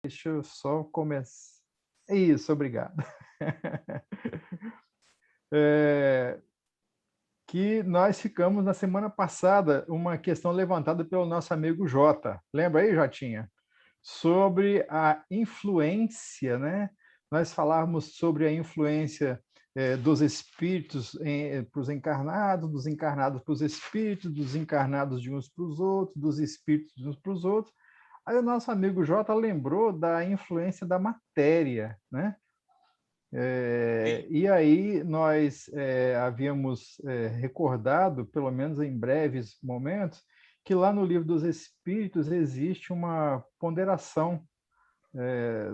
Deixa eu só começar. Isso, obrigado. Eh, que nós ficamos na semana passada, uma questão levantada pelo nosso amigo Jota. Lembra aí, Jotinha? Sobre a influência, né? Nós falávamos sobre a influência dos espíritos para os encarnados, dos encarnados para os espíritos, dos encarnados de uns para os outros, dos espíritos de uns para os outros. Aí o nosso amigo Jota lembrou da influência da matéria, né? Sim, E aí nós havíamos recordado, pelo menos em breves momentos, que lá no Livro dos Espíritos existe uma ponderação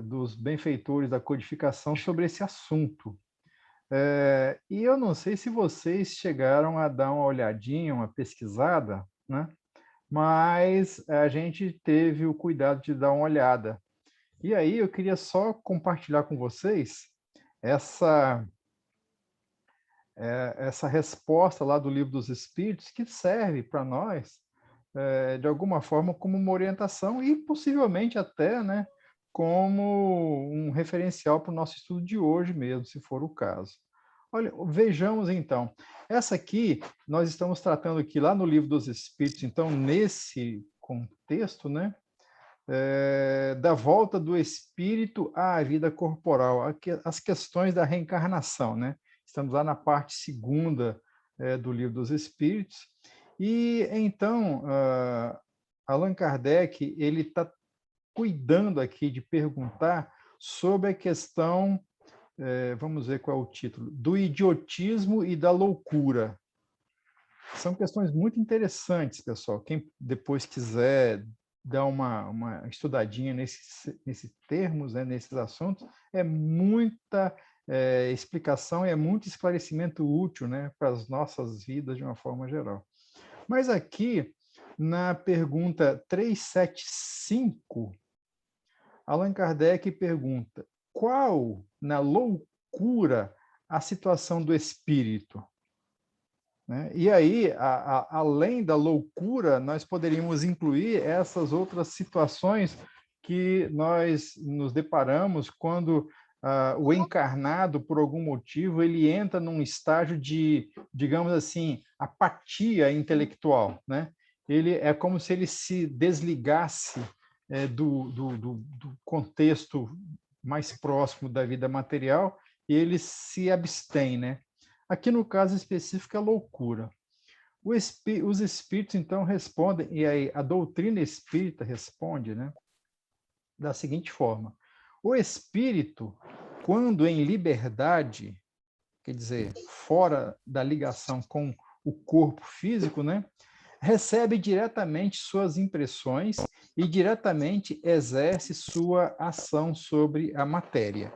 dos benfeitores da codificação sobre esse assunto. E eu não sei se vocês chegaram a dar uma olhadinha, uma pesquisada, né? Mas a gente teve o cuidado de dar uma olhada. E aí eu queria só compartilhar com vocês essa essa resposta lá do Livro dos Espíritos que serve para nós, de alguma forma, como uma orientação e possivelmente até, né, como um referencial para o nosso estudo de hoje mesmo, se for o caso. Olha, vejamos então. Essa aqui, nós estamos tratando aqui lá no Livro dos Espíritos, então, nesse contexto, né, da volta do espírito à vida corporal, as questões da reencarnação, né? Estamos lá na parte segunda do Livro dos Espíritos. E então, Allan Kardec ele está cuidando aqui de perguntar sobre a questão, vamos ver qual é o título, do idiotismo e da loucura. São questões muito interessantes, pessoal. Quem depois quiser dar uma estudadinha nesses termos, né, nesses assuntos, é muita explicação, é muito esclarecimento útil, né, para as nossas vidas de uma forma geral. Mas aqui, na pergunta 375, Allan Kardec pergunta: qual, na loucura, a situação do espírito? Né? E aí, além da loucura, nós poderíamos incluir essas outras situações que nós nos deparamos quando o encarnado, por algum motivo, ele entra num estágio de, digamos assim, apatia intelectual. Né? Ele é como se ele se desligasse do contexto mais próximo da vida material e ele se abstém, né? Aqui no caso específico é loucura. Os espíritos então respondem, e aí a doutrina espírita responde, né, da seguinte forma: o espírito, quando em liberdade, quer dizer, fora da ligação com o corpo físico, né, recebe diretamente suas impressões e diretamente exerce sua ação sobre a matéria.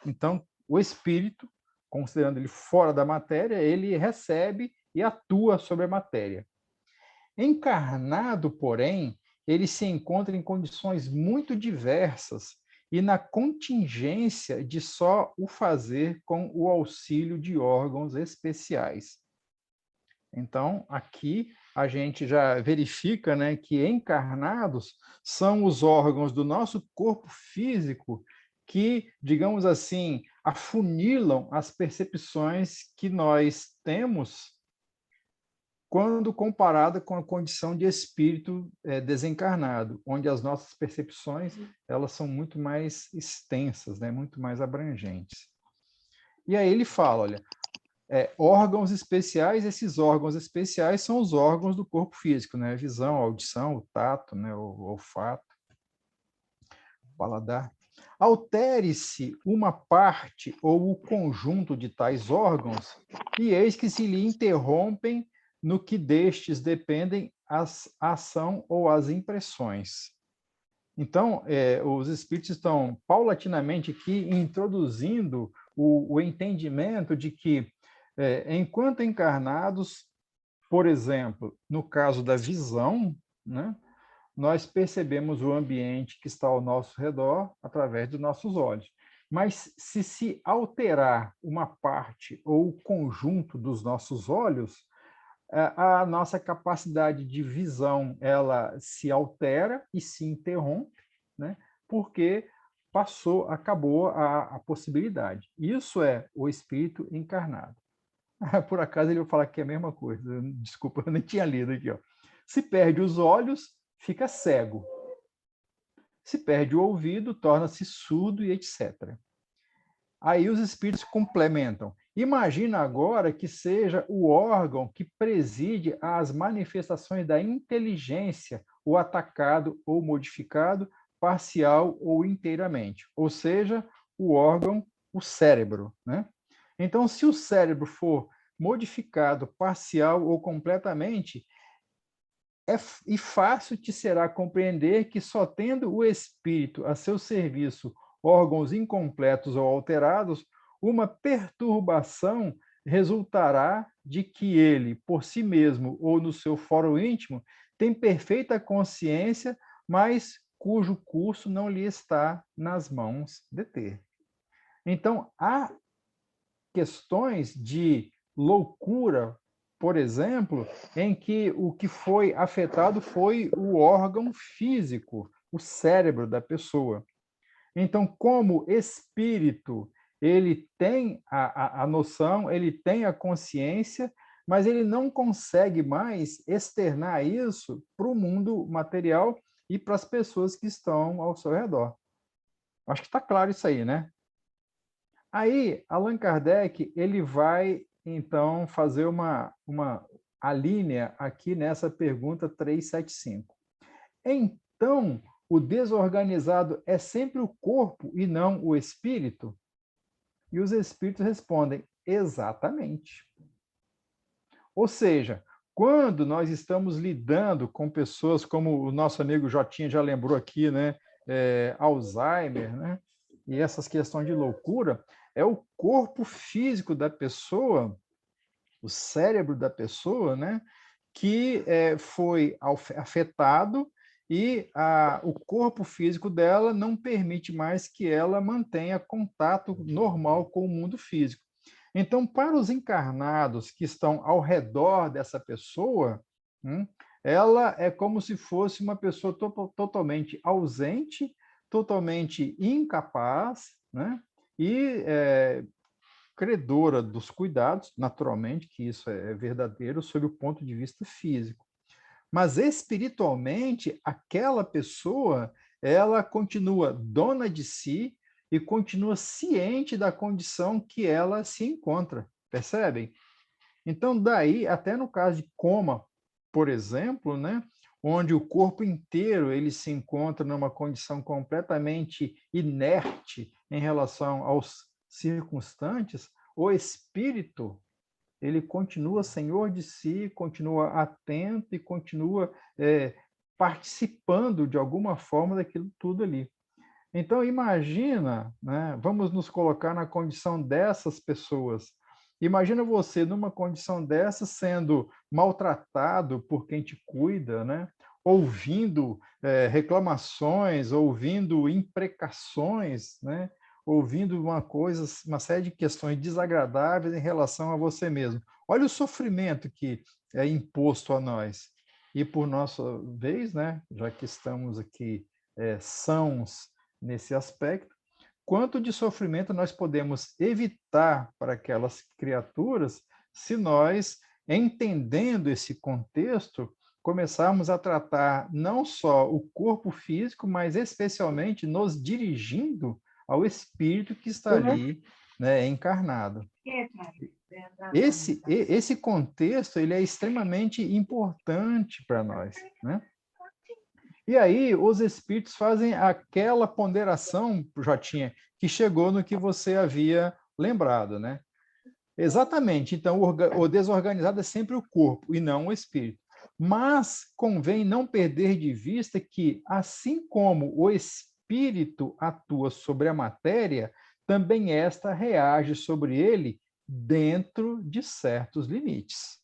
Então, o espírito, considerando ele fora da matéria, ele recebe e atua sobre a matéria. Encarnado, porém, ele se encontra em condições muito diversas e na contingência de só o fazer com o auxílio de órgãos especiais. Então, aqui a gente já verifica, né, que encarnados são os órgãos do nosso corpo físico que, digamos assim, afunilam as percepções que nós temos quando comparada com a condição de espírito desencarnado, onde as nossas percepções elas são muito mais extensas, né, muito mais abrangentes. E aí ele fala, olha, órgãos especiais, esses órgãos especiais são os órgãos do corpo físico, né? A visão, a audição, o tato, né? O olfato, o paladar. Altere-se uma parte ou o conjunto de tais órgãos, e eis que se lhe interrompem no que destes dependem a ação ou as impressões. Então, os espíritos estão paulatinamente aqui introduzindo o entendimento de que, enquanto encarnados, por exemplo, no caso da visão, né, nós percebemos o ambiente que está ao nosso redor através dos nossos olhos. Mas se alterar uma parte ou o conjunto dos nossos olhos, a nossa capacidade de visão ela se altera e se interrompe, né? porque acabou a possibilidade. Isso é o espírito encarnado. Por acaso ele vai falar que é a mesma coisa. Desculpa, eu nem tinha lido aqui. Ó. Se perde os olhos, fica cego. Se perde o ouvido, torna-se surdo e etc. Aí os espíritos complementam. Imagina agora que seja o órgão que preside as manifestações da inteligência, o atacado ou modificado, parcial ou inteiramente. Ou seja, o órgão, o cérebro. Né? Então, se o cérebro for modificado parcial ou completamente, e fácil te será compreender que só tendo o espírito a seu serviço órgãos incompletos ou alterados, uma perturbação resultará de que ele, por si mesmo ou no seu fórum íntimo, tem perfeita consciência, mas cujo curso não lhe está nas mãos de ter. Então, há questões de loucura, por exemplo, em que o que foi afetado foi o órgão físico, o cérebro da pessoa. Então, como espírito, ele tem a noção, ele tem a consciência, mas ele não consegue mais externar isso para o mundo material e para as pessoas que estão ao seu redor. Acho que está claro isso aí, né? Aí, Allan Kardec, ele vai, então, fazer a linha aqui nessa pergunta 375. Então, o desorganizado é sempre o corpo e não o espírito? E os espíritos respondem, exatamente. Ou seja, quando nós estamos lidando com pessoas como o nosso amigo Jotinha já lembrou aqui, né? Alzheimer, né? E essas questões de loucura, é o corpo físico da pessoa, o cérebro da pessoa, né? Que foi afetado e o corpo físico dela não permite mais que ela mantenha contato normal com o mundo físico. Então, para os encarnados que estão ao redor dessa pessoa, ela é como se fosse uma pessoa totalmente ausente, totalmente incapaz, né? E credora dos cuidados, naturalmente, que isso é verdadeiro sob o ponto de vista físico. Mas espiritualmente, aquela pessoa, ela continua dona de si e continua ciente da condição que ela se encontra, percebem? Então, daí, até no caso de coma, por exemplo, né, onde o corpo inteiro ele se encontra numa condição completamente inerte em relação aos circunstantes, o espírito ele continua senhor de si, continua atento e continua participando de alguma forma daquilo tudo ali. Então, imagina, né, vamos nos colocar na condição dessas pessoas. Imagina você numa condição dessa sendo maltratado por quem te cuida, né? Ouvindo reclamações, ouvindo imprecações, né? Ouvindo uma série de questões desagradáveis em relação a você mesmo. Olha o sofrimento que é imposto a nós. E por nossa vez, né, já que estamos aqui sãos nesse aspecto, quanto de sofrimento nós podemos evitar para aquelas criaturas se nós, entendendo esse contexto, começarmos a tratar não só o corpo físico, mas especialmente nos dirigindo ao espírito que está ali, né, encarnado. Esse contexto ele é extremamente importante para nós, né? E aí os espíritos fazem aquela ponderação, Jotinha, que chegou no que você havia lembrado, né? Exatamente. Então, o desorganizado é sempre o corpo e não o espírito. Mas convém não perder de vista que, assim como o espírito atua sobre a matéria, também esta reage sobre ele dentro de certos limites.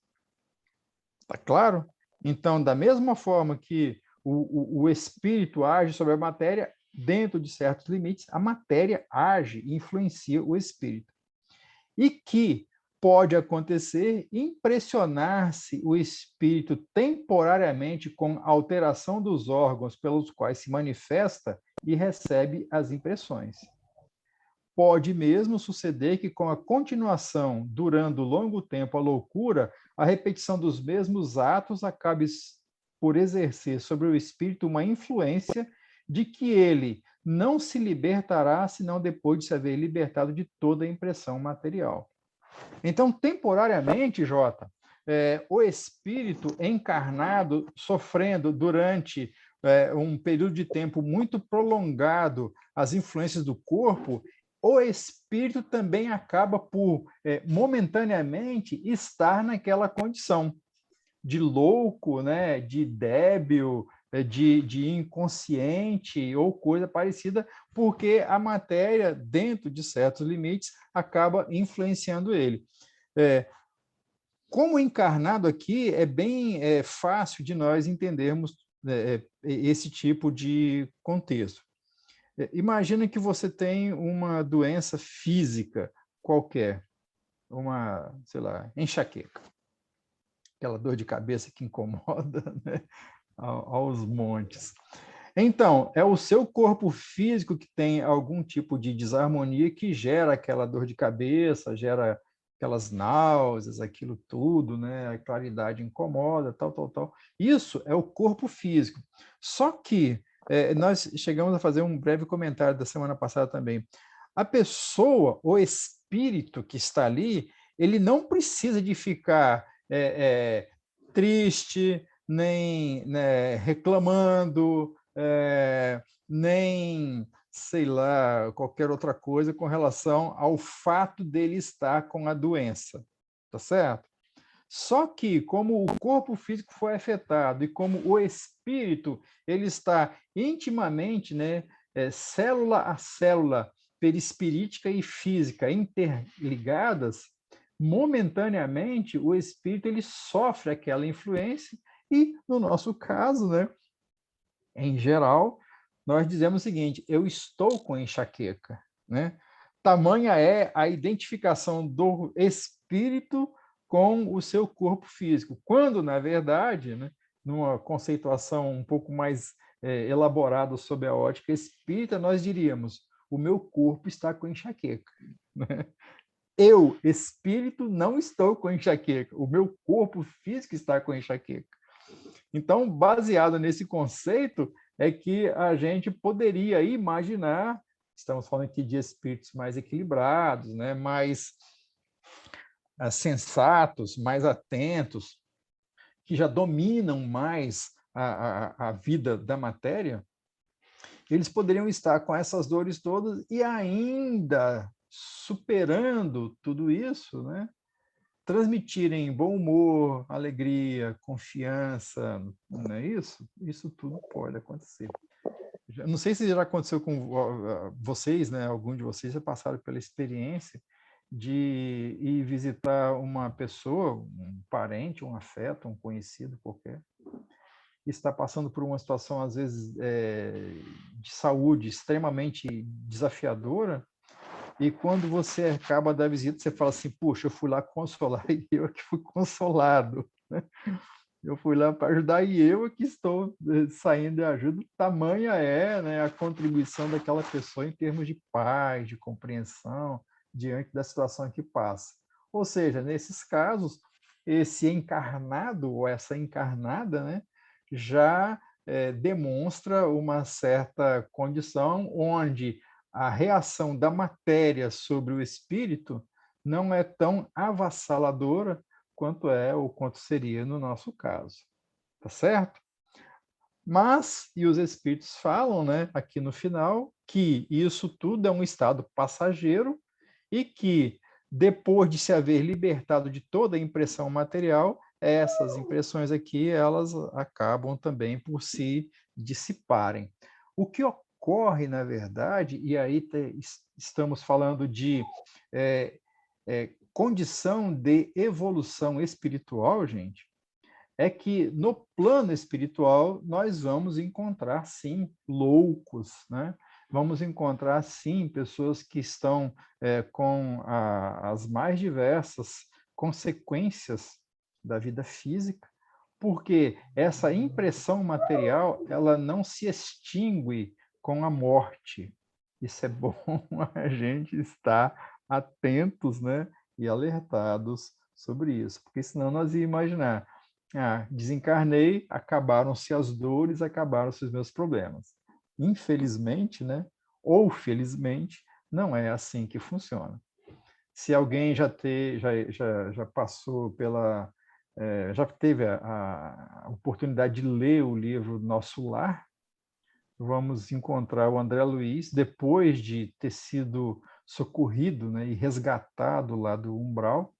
Tá claro? Então, da mesma forma que o espírito age sobre a matéria, dentro de certos limites, a matéria age e influencia o espírito. E que pode acontecer impressionar-se o espírito temporariamente com a alteração dos órgãos pelos quais se manifesta e recebe as impressões. Pode mesmo suceder que, com a continuação, durando longo tempo a loucura, a repetição dos mesmos atos acabe por exercer sobre o espírito uma influência de que ele não se libertará senão depois de se haver libertado de toda a impressão material. Então, temporariamente, Jota, o espírito encarnado, sofrendo durante um período de tempo muito prolongado as influências do corpo, o espírito também acaba por, momentaneamente, estar naquela condição de louco, né, de débil, de inconsciente ou coisa parecida, porque a matéria, dentro de certos limites, acaba influenciando ele. Como encarnado aqui, é bem fácil de nós entendermos esse tipo de contexto. Imagina que você tem uma doença física qualquer, uma, sei lá, enxaqueca, aquela dor de cabeça que incomoda, né, aos montes. Então, é o seu corpo físico que tem algum tipo de desarmonia que gera aquela dor de cabeça, gera aquelas náuseas, aquilo tudo, né? A claridade incomoda, tal, tal, tal. Isso é o corpo físico. Só que nós chegamos a fazer um breve comentário da semana passada também. A pessoa, o espírito que está ali, ele não precisa de ficar triste, nem, né, reclamando, nem, sei lá, qualquer outra coisa com relação ao fato dele estar com a doença, tá certo? Só que, como o corpo físico foi afetado e como o espírito ele está intimamente, né, célula a célula perispirítica e física interligadas, momentaneamente o espírito ele sofre aquela influência e, no nosso caso, né, em geral, nós dizemos o seguinte: eu estou com enxaqueca, né? Tamanha é a identificação do espírito com o seu corpo físico, quando, na verdade, né, numa conceituação um pouco mais elaborada sobre a ótica espírita, nós diríamos: o meu corpo está com enxaqueca. Né? Eu, espírito, não estou com enxaqueca, o meu corpo físico está com enxaqueca. Então, baseado nesse conceito, é que a gente poderia imaginar, estamos falando aqui de espíritos mais equilibrados, né, mais sensatos, mais atentos, que já dominam mais a vida da matéria, eles poderiam estar com essas dores todas e ainda superando tudo isso, né? Transmitirem bom humor, alegria, confiança, não é isso? Isso tudo pode acontecer. Não sei se já aconteceu com vocês, né? Algum de vocês já passaram pela experiência de ir visitar uma pessoa, um parente, um afeto, um conhecido qualquer, que está passando por uma situação, às vezes, de saúde extremamente desafiadora, e quando você acaba da visita, você fala assim: puxa, eu fui lá consolar e eu que fui consolado. Né? Eu fui lá para ajudar e eu que estou saindo de ajuda. Tamanha é, né, a contribuição daquela pessoa em termos de paz, de compreensão, diante da situação que passa. Ou seja, nesses casos, esse encarnado ou essa encarnada, né, já demonstra uma certa condição onde a reação da matéria sobre o espírito não é tão avassaladora quanto é ou quanto seria no nosso caso. Tá certo? Mas, e os espíritos falam, né, aqui no final, que isso tudo é um estado passageiro e que, depois de se haver libertado de toda a impressão material, essas impressões aqui, elas acabam também por se dissiparem. O que ocorre, na verdade, e aí estamos falando de condição de evolução espiritual, gente, é que no plano espiritual nós vamos encontrar, sim, loucos, né? Vamos encontrar, sim, pessoas que estão com as mais diversas consequências da vida física, porque essa impressão material ela não se extingue com a morte. Isso é bom a gente estar atentos, né, e alertados sobre isso, porque senão nós íamos imaginar, desencarnei, acabaram-se as dores, acabaram-se os meus problemas. Infelizmente, né, ou felizmente, não é assim que funciona. Se alguém já passou pela... já teve a oportunidade de ler o livro Nosso Lar, vamos encontrar o André Luiz, depois de ter sido socorrido, né, e resgatado lá do umbral,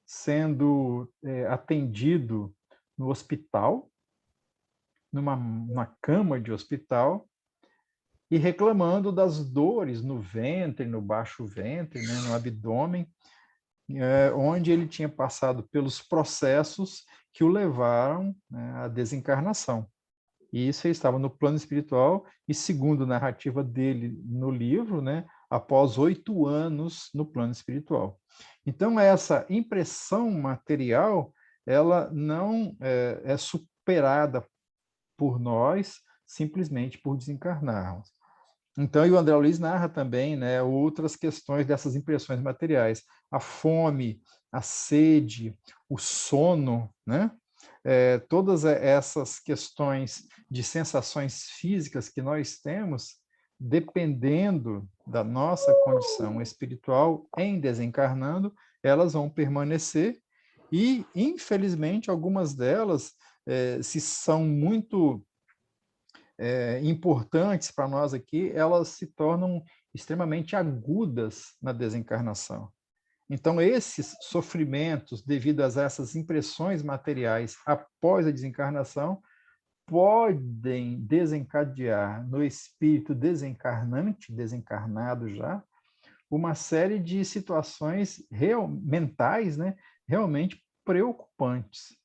sendo atendido no hospital, numa cama de hospital, e reclamando das dores no ventre, no baixo ventre, né, no abdômen, onde ele tinha passado pelos processos que o levaram, né, à desencarnação. E isso estava no plano espiritual, e segundo a narrativa dele no livro, né, após 8 anos no plano espiritual. Então, essa impressão material, ela não é superada por nós simplesmente por desencarnarmos. Então, e o André Luiz narra também, né, outras questões dessas impressões materiais. A fome, a sede, o sono, né? Todas essas questões de sensações físicas que nós temos, dependendo da nossa condição espiritual em desencarnando, elas vão permanecer e, infelizmente, algumas delas, se são muito importantes para nós aqui, elas se tornam extremamente agudas na desencarnação. Então, esses sofrimentos, devido a essas impressões materiais após a desencarnação, podem desencadear no espírito desencarnante, desencarnado já, uma série de situações mentais, né, realmente preocupantes.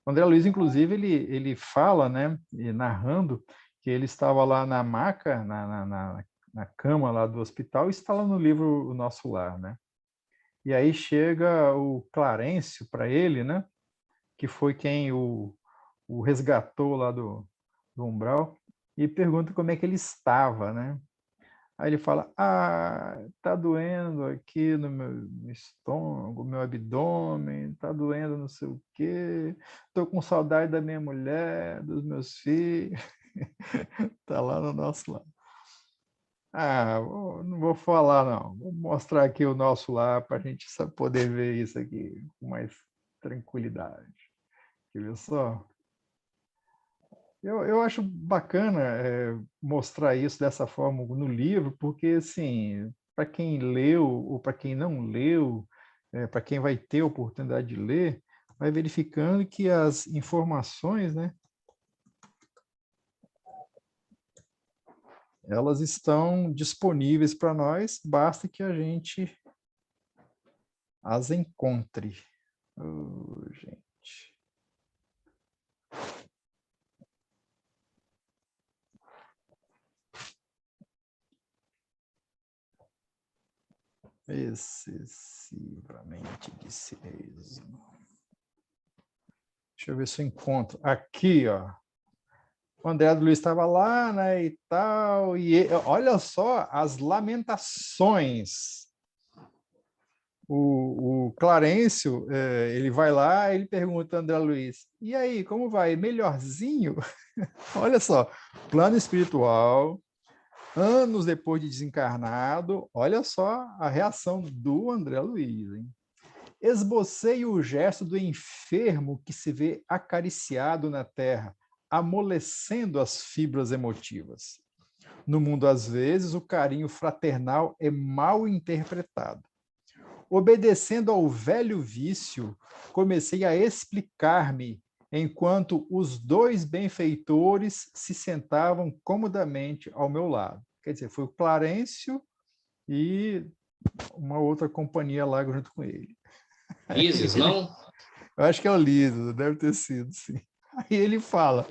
O André Luiz, inclusive, ele fala, né, narrando, que ele estava lá na maca, na cama lá do hospital, e está lá no livro O Nosso Lar, né? E aí chega o Clarencio para ele, né, que foi quem o resgatou lá do umbral, e pergunta como é que ele estava, né? Aí ele fala, tá doendo aqui no meu estômago, meu abdômen, tá doendo não sei o quê, tô com saudade da minha mulher, dos meus filhos, tá lá no nosso lado. Não vou falar não, vou mostrar aqui o nosso lar para a gente poder ver isso aqui com mais tranquilidade. Quer ver só? Eu acho bacana mostrar isso dessa forma no livro, porque, assim, para quem leu ou para quem não leu, para quem vai ter a oportunidade de ler, vai verificando que as informações, né, elas estão disponíveis para nós, basta que a gente as encontre. Gente. Excessivamente de si mesmo. Deixa eu ver se eu encontro. Aqui, ó. O André Luiz estava lá, né, e tal. E olha só as lamentações. O Clarencio, ele vai lá, ele pergunta ao André Luiz, e aí, como vai? Melhorzinho? Olha só, plano espiritual, anos depois de desencarnado, olha só a reação do André Luiz, hein? Esbocei o gesto do enfermo que se vê acariciado na terra, amolecendo as fibras emotivas. No mundo, às vezes, o carinho fraternal é mal interpretado. Obedecendo ao velho vício, comecei a explicar-me enquanto os 2 benfeitores se sentavam comodamente ao meu lado. Quer dizer, foi o Clarencio e uma outra companhia lá junto com ele. Isis, não? Eu acho que é o Liso, deve ter sido, sim. Aí ele fala,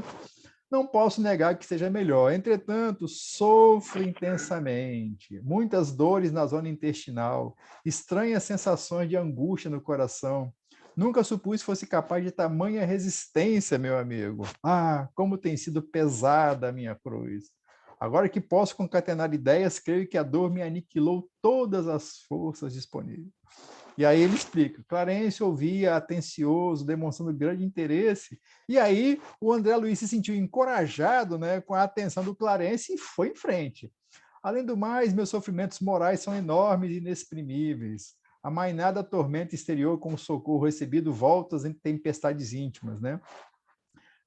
não posso negar que seja melhor, entretanto, sofro intensamente, muitas dores na zona intestinal, estranhas sensações de angústia no coração. Nunca supus fosse capaz de tamanha resistência, meu amigo. Como tem sido pesada a minha cruz. Agora que posso concatenar ideias, creio que a dor me aniquilou todas as forças disponíveis. E aí ele explica, Clarencio ouvia atencioso, demonstrando grande interesse, e aí o André Luiz se sentiu encorajado, né, com a atenção do Clarencio e foi em frente. Além do mais, meus sofrimentos morais são enormes e inexprimíveis. A mainada tormenta exterior com o socorro recebido voltas em tempestades íntimas, né?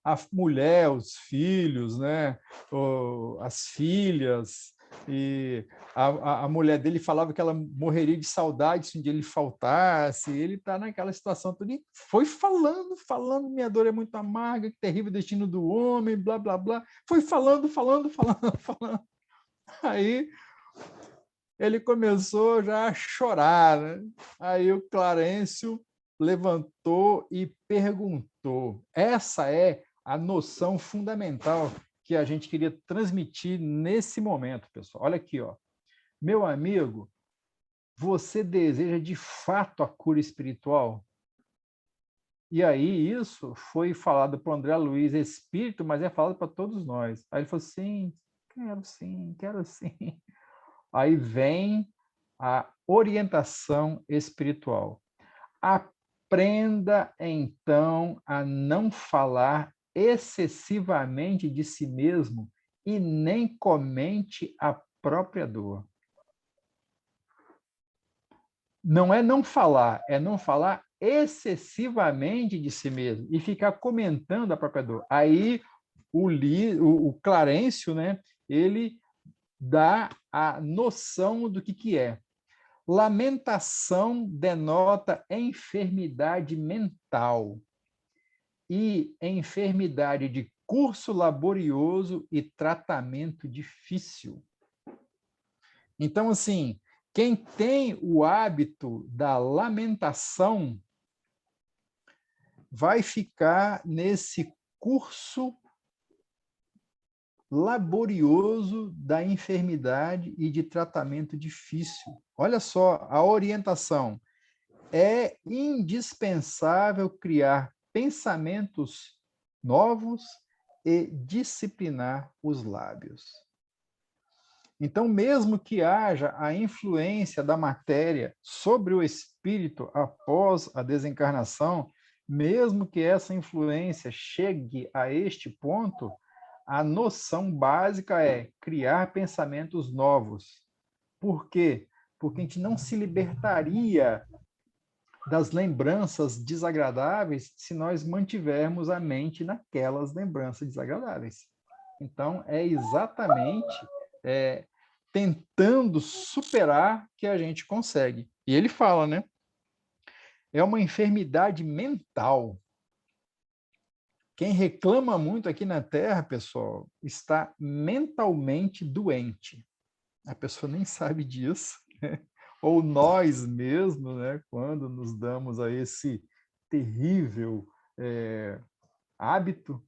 A mulher, os filhos, né? As filhas, e a mulher dele falava que ela morreria de saudade se um dia ele faltasse, ele está naquela situação toda, e foi falando, minha dor é muito amarga, que terrível destino do homem, blá, blá, blá, foi falando, falando. Aí ele começou já a chorar, né? Aí o Clarencio levantou e perguntou. Essa é a noção fundamental que a gente queria transmitir nesse momento, pessoal. Olha aqui, ó. Meu amigo, você deseja de fato a cura espiritual? E aí isso foi falado para o André Luiz espírito, mas é falado para todos nós. Aí ele falou, sim, quero sim. Aí vem a orientação espiritual. Aprenda, então, a não falar excessivamente de si mesmo e nem comente a própria dor. Não é não falar excessivamente de si mesmo e ficar comentando a própria dor. Aí o Clarencio, né, ele dá a noção do que é. Lamentação denota enfermidade mental e enfermidade de curso laborioso e tratamento difícil. Então, assim, quem tem o hábito da lamentação vai ficar nesse curso laborioso da enfermidade e de tratamento difícil. Olha só a orientação. É indispensável criar pensamentos novos e disciplinar os lábios. Então, mesmo que haja a influência da matéria sobre o espírito após a desencarnação, mesmo que essa influência chegue a este ponto, a noção básica é criar pensamentos novos. Por quê? Porque a gente não se libertaria das lembranças desagradáveis se nós mantivermos a mente naquelas lembranças desagradáveis. Então, é exatamente tentando superar que a gente consegue. E ele fala, né? É uma enfermidade mental. Quem reclama muito aqui na Terra, pessoal, está mentalmente doente. A pessoa nem sabe disso, né? Ou nós mesmos, né, quando nos damos a esse terrível hábito,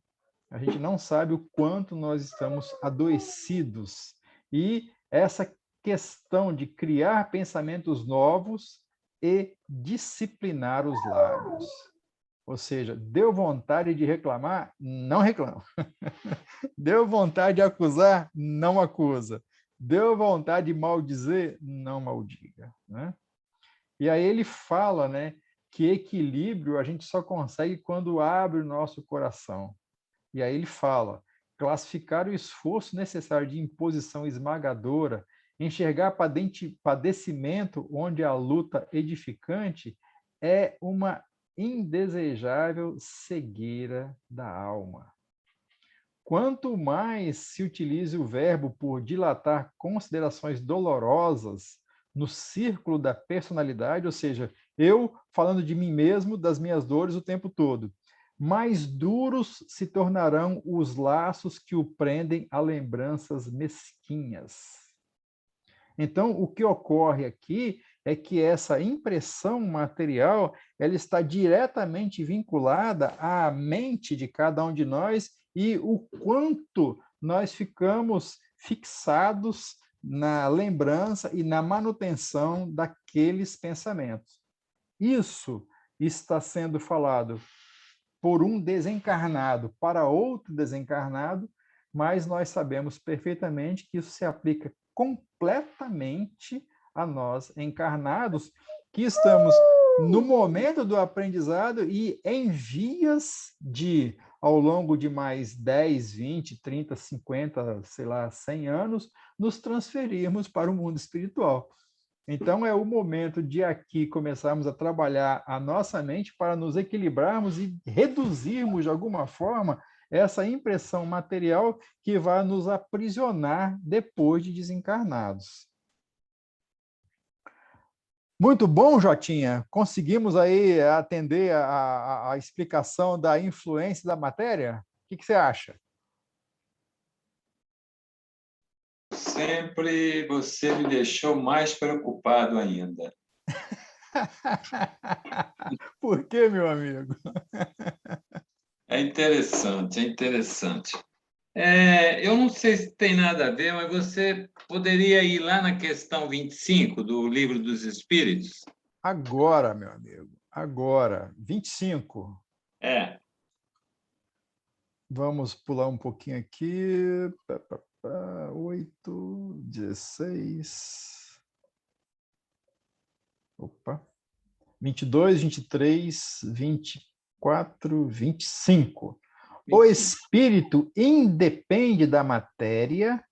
a gente não sabe o quanto nós estamos adoecidos. E essa questão de criar pensamentos novos e disciplinar os lábios. Ou seja, deu vontade de reclamar? Não reclama. Deu vontade de acusar? Não acusa. Deu vontade de maldizer? Não maldiga. Né? E aí ele fala, né, que equilíbrio a gente só consegue quando abre o nosso coração. E aí ele fala, classificar o esforço necessário de imposição esmagadora, enxergar padecimento onde a luta edificante é uma indesejável cegueira da alma. Quanto mais se utilize o verbo por dilatar considerações dolorosas no círculo da personalidade, ou seja, eu falando de mim mesmo, das minhas dores o tempo todo, mais duros se tornarão os laços que o prendem a lembranças mesquinhas. Então, o que ocorre aqui é que essa impressão material ela está diretamente vinculada à mente de cada um de nós e o quanto nós ficamos fixados na lembrança e na manutenção daqueles pensamentos. Isso está sendo falado por um desencarnado para outro desencarnado, mas nós sabemos perfeitamente que isso se aplica completamente a nós encarnados, que estamos no momento do aprendizado e em vias de, ao longo de mais 10, 20, 30, 50, sei lá, 100 anos, nos transferirmos para o mundo espiritual. Então, é o momento de aqui começarmos a trabalhar a nossa mente para nos equilibrarmos e reduzirmos, de alguma forma, essa impressão material que vai nos aprisionar depois de desencarnados. Muito bom, Jotinha. Conseguimos aí atender a explicação da influência da matéria? O que você acha? Sempre você me deixou mais preocupado ainda. Por quê, meu amigo? É interessante, é interessante. Eu não sei se tem nada a ver, mas você poderia ir lá na questão 25 do Livro dos Espíritos? Agora, meu amigo, agora, 25. É. Vamos pular um pouquinho aqui. 8, 16. Opa. 22, 23, 24, 25. O espírito independe da matéria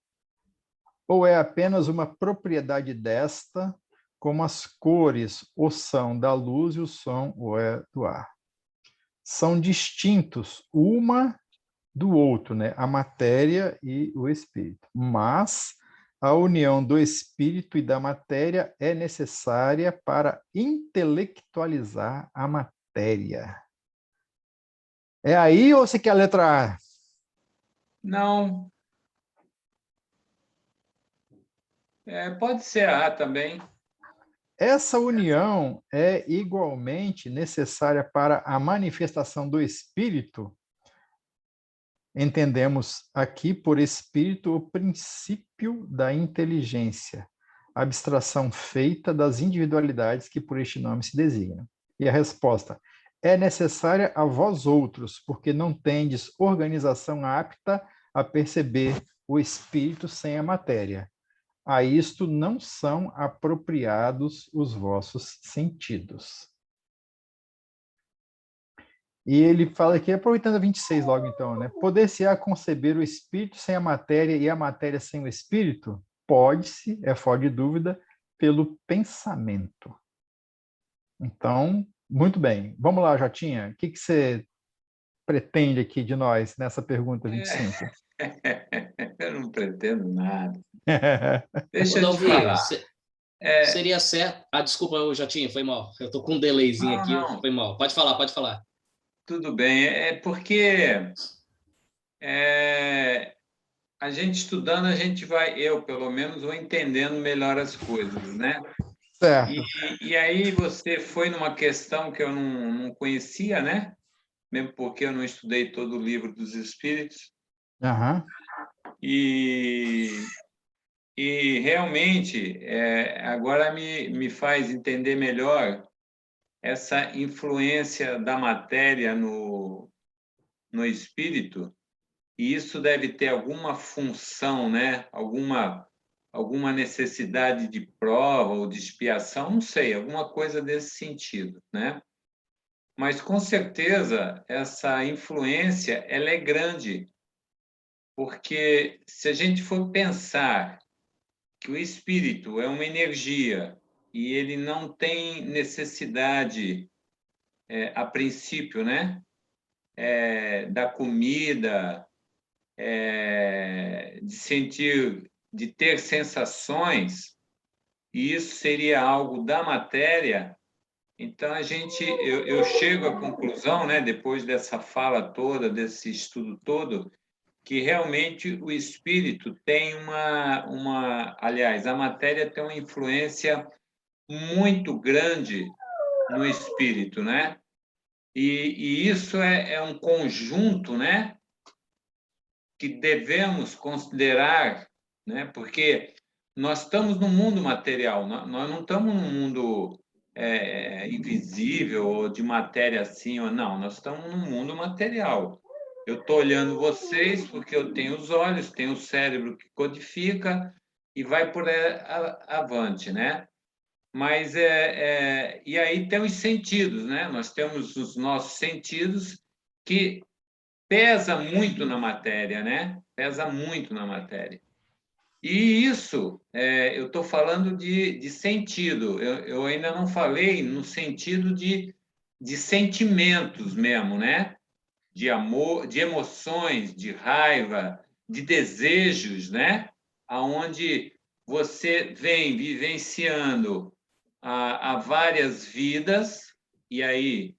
ou é apenas uma propriedade desta, como as cores, o são da luz e o som o é do ar? São distintos uma do outro, né? A matéria e o espírito. Mas a união do espírito e da matéria é necessária para intelectualizar a matéria. É aí ou você quer a letra A? Não. Pode ser A também. Essa união é igualmente necessária para a manifestação do espírito. Entendemos aqui por espírito o princípio da inteligência, abstração feita das individualidades que por este nome se designam. E a resposta: é necessária a vós outros, porque não tendes organização apta a perceber o espírito sem a matéria. A isto não são apropriados os vossos sentidos. E ele fala aqui, aproveitando a 26 logo então, né? Poder-se-á conceber o espírito sem a matéria e a matéria sem o espírito? Pode-se, é fora de dúvida, pelo pensamento. Então, muito bem. Vamos lá, Jotinha. O que você pretende aqui de nós nessa pergunta 25? Eu não pretendo nada. Deixa eu te Dalvi, falar. seria certo... Ah, desculpa, eu já tinha, foi mal. Eu tô com um delayzinho aqui, Não. foi mal. Pode falar, pode falar. Tudo bem. É porque a gente estudando, a gente vai, eu pelo menos, vou entendendo melhor as coisas, né? Certo. E aí você foi numa questão que eu não conhecia, né? Mesmo porque eu não estudei todo o Livro dos Espíritos. Uhum. E realmente, agora me faz entender melhor essa influência da matéria no espírito, e isso deve ter alguma função, né? Alguma necessidade de prova ou de expiação, não sei, alguma coisa desse sentido, né? Mas, com certeza, essa influência ela é grande, porque se a gente for pensar que o espírito é uma energia e ele não tem necessidade, a princípio, né, da comida, de sentir, de ter sensações, e isso seria algo da matéria. Então eu chego à conclusão, né, depois dessa fala toda, desse estudo todo, que realmente o espírito tem aliás, a matéria tem uma influência muito grande no espírito, né? E isso é um conjunto, né, que devemos considerar, né? Porque nós estamos no mundo material, nós não estamos no mundo invisível ou de matéria assim ou não, nós estamos no mundo material. Eu estou olhando vocês porque eu tenho os olhos, tenho o cérebro que codifica e vai por avante, né? Mas e aí tem os sentidos, né? Nós temos os nossos sentidos que pesa muito na matéria, né? Pesa muito na matéria. E isso, eu estou falando de sentido. Eu ainda não falei no sentido de sentimentos mesmo, né? De amor, de emoções, de raiva, de desejos, né? Aonde você vem vivenciando há várias vidas, e aí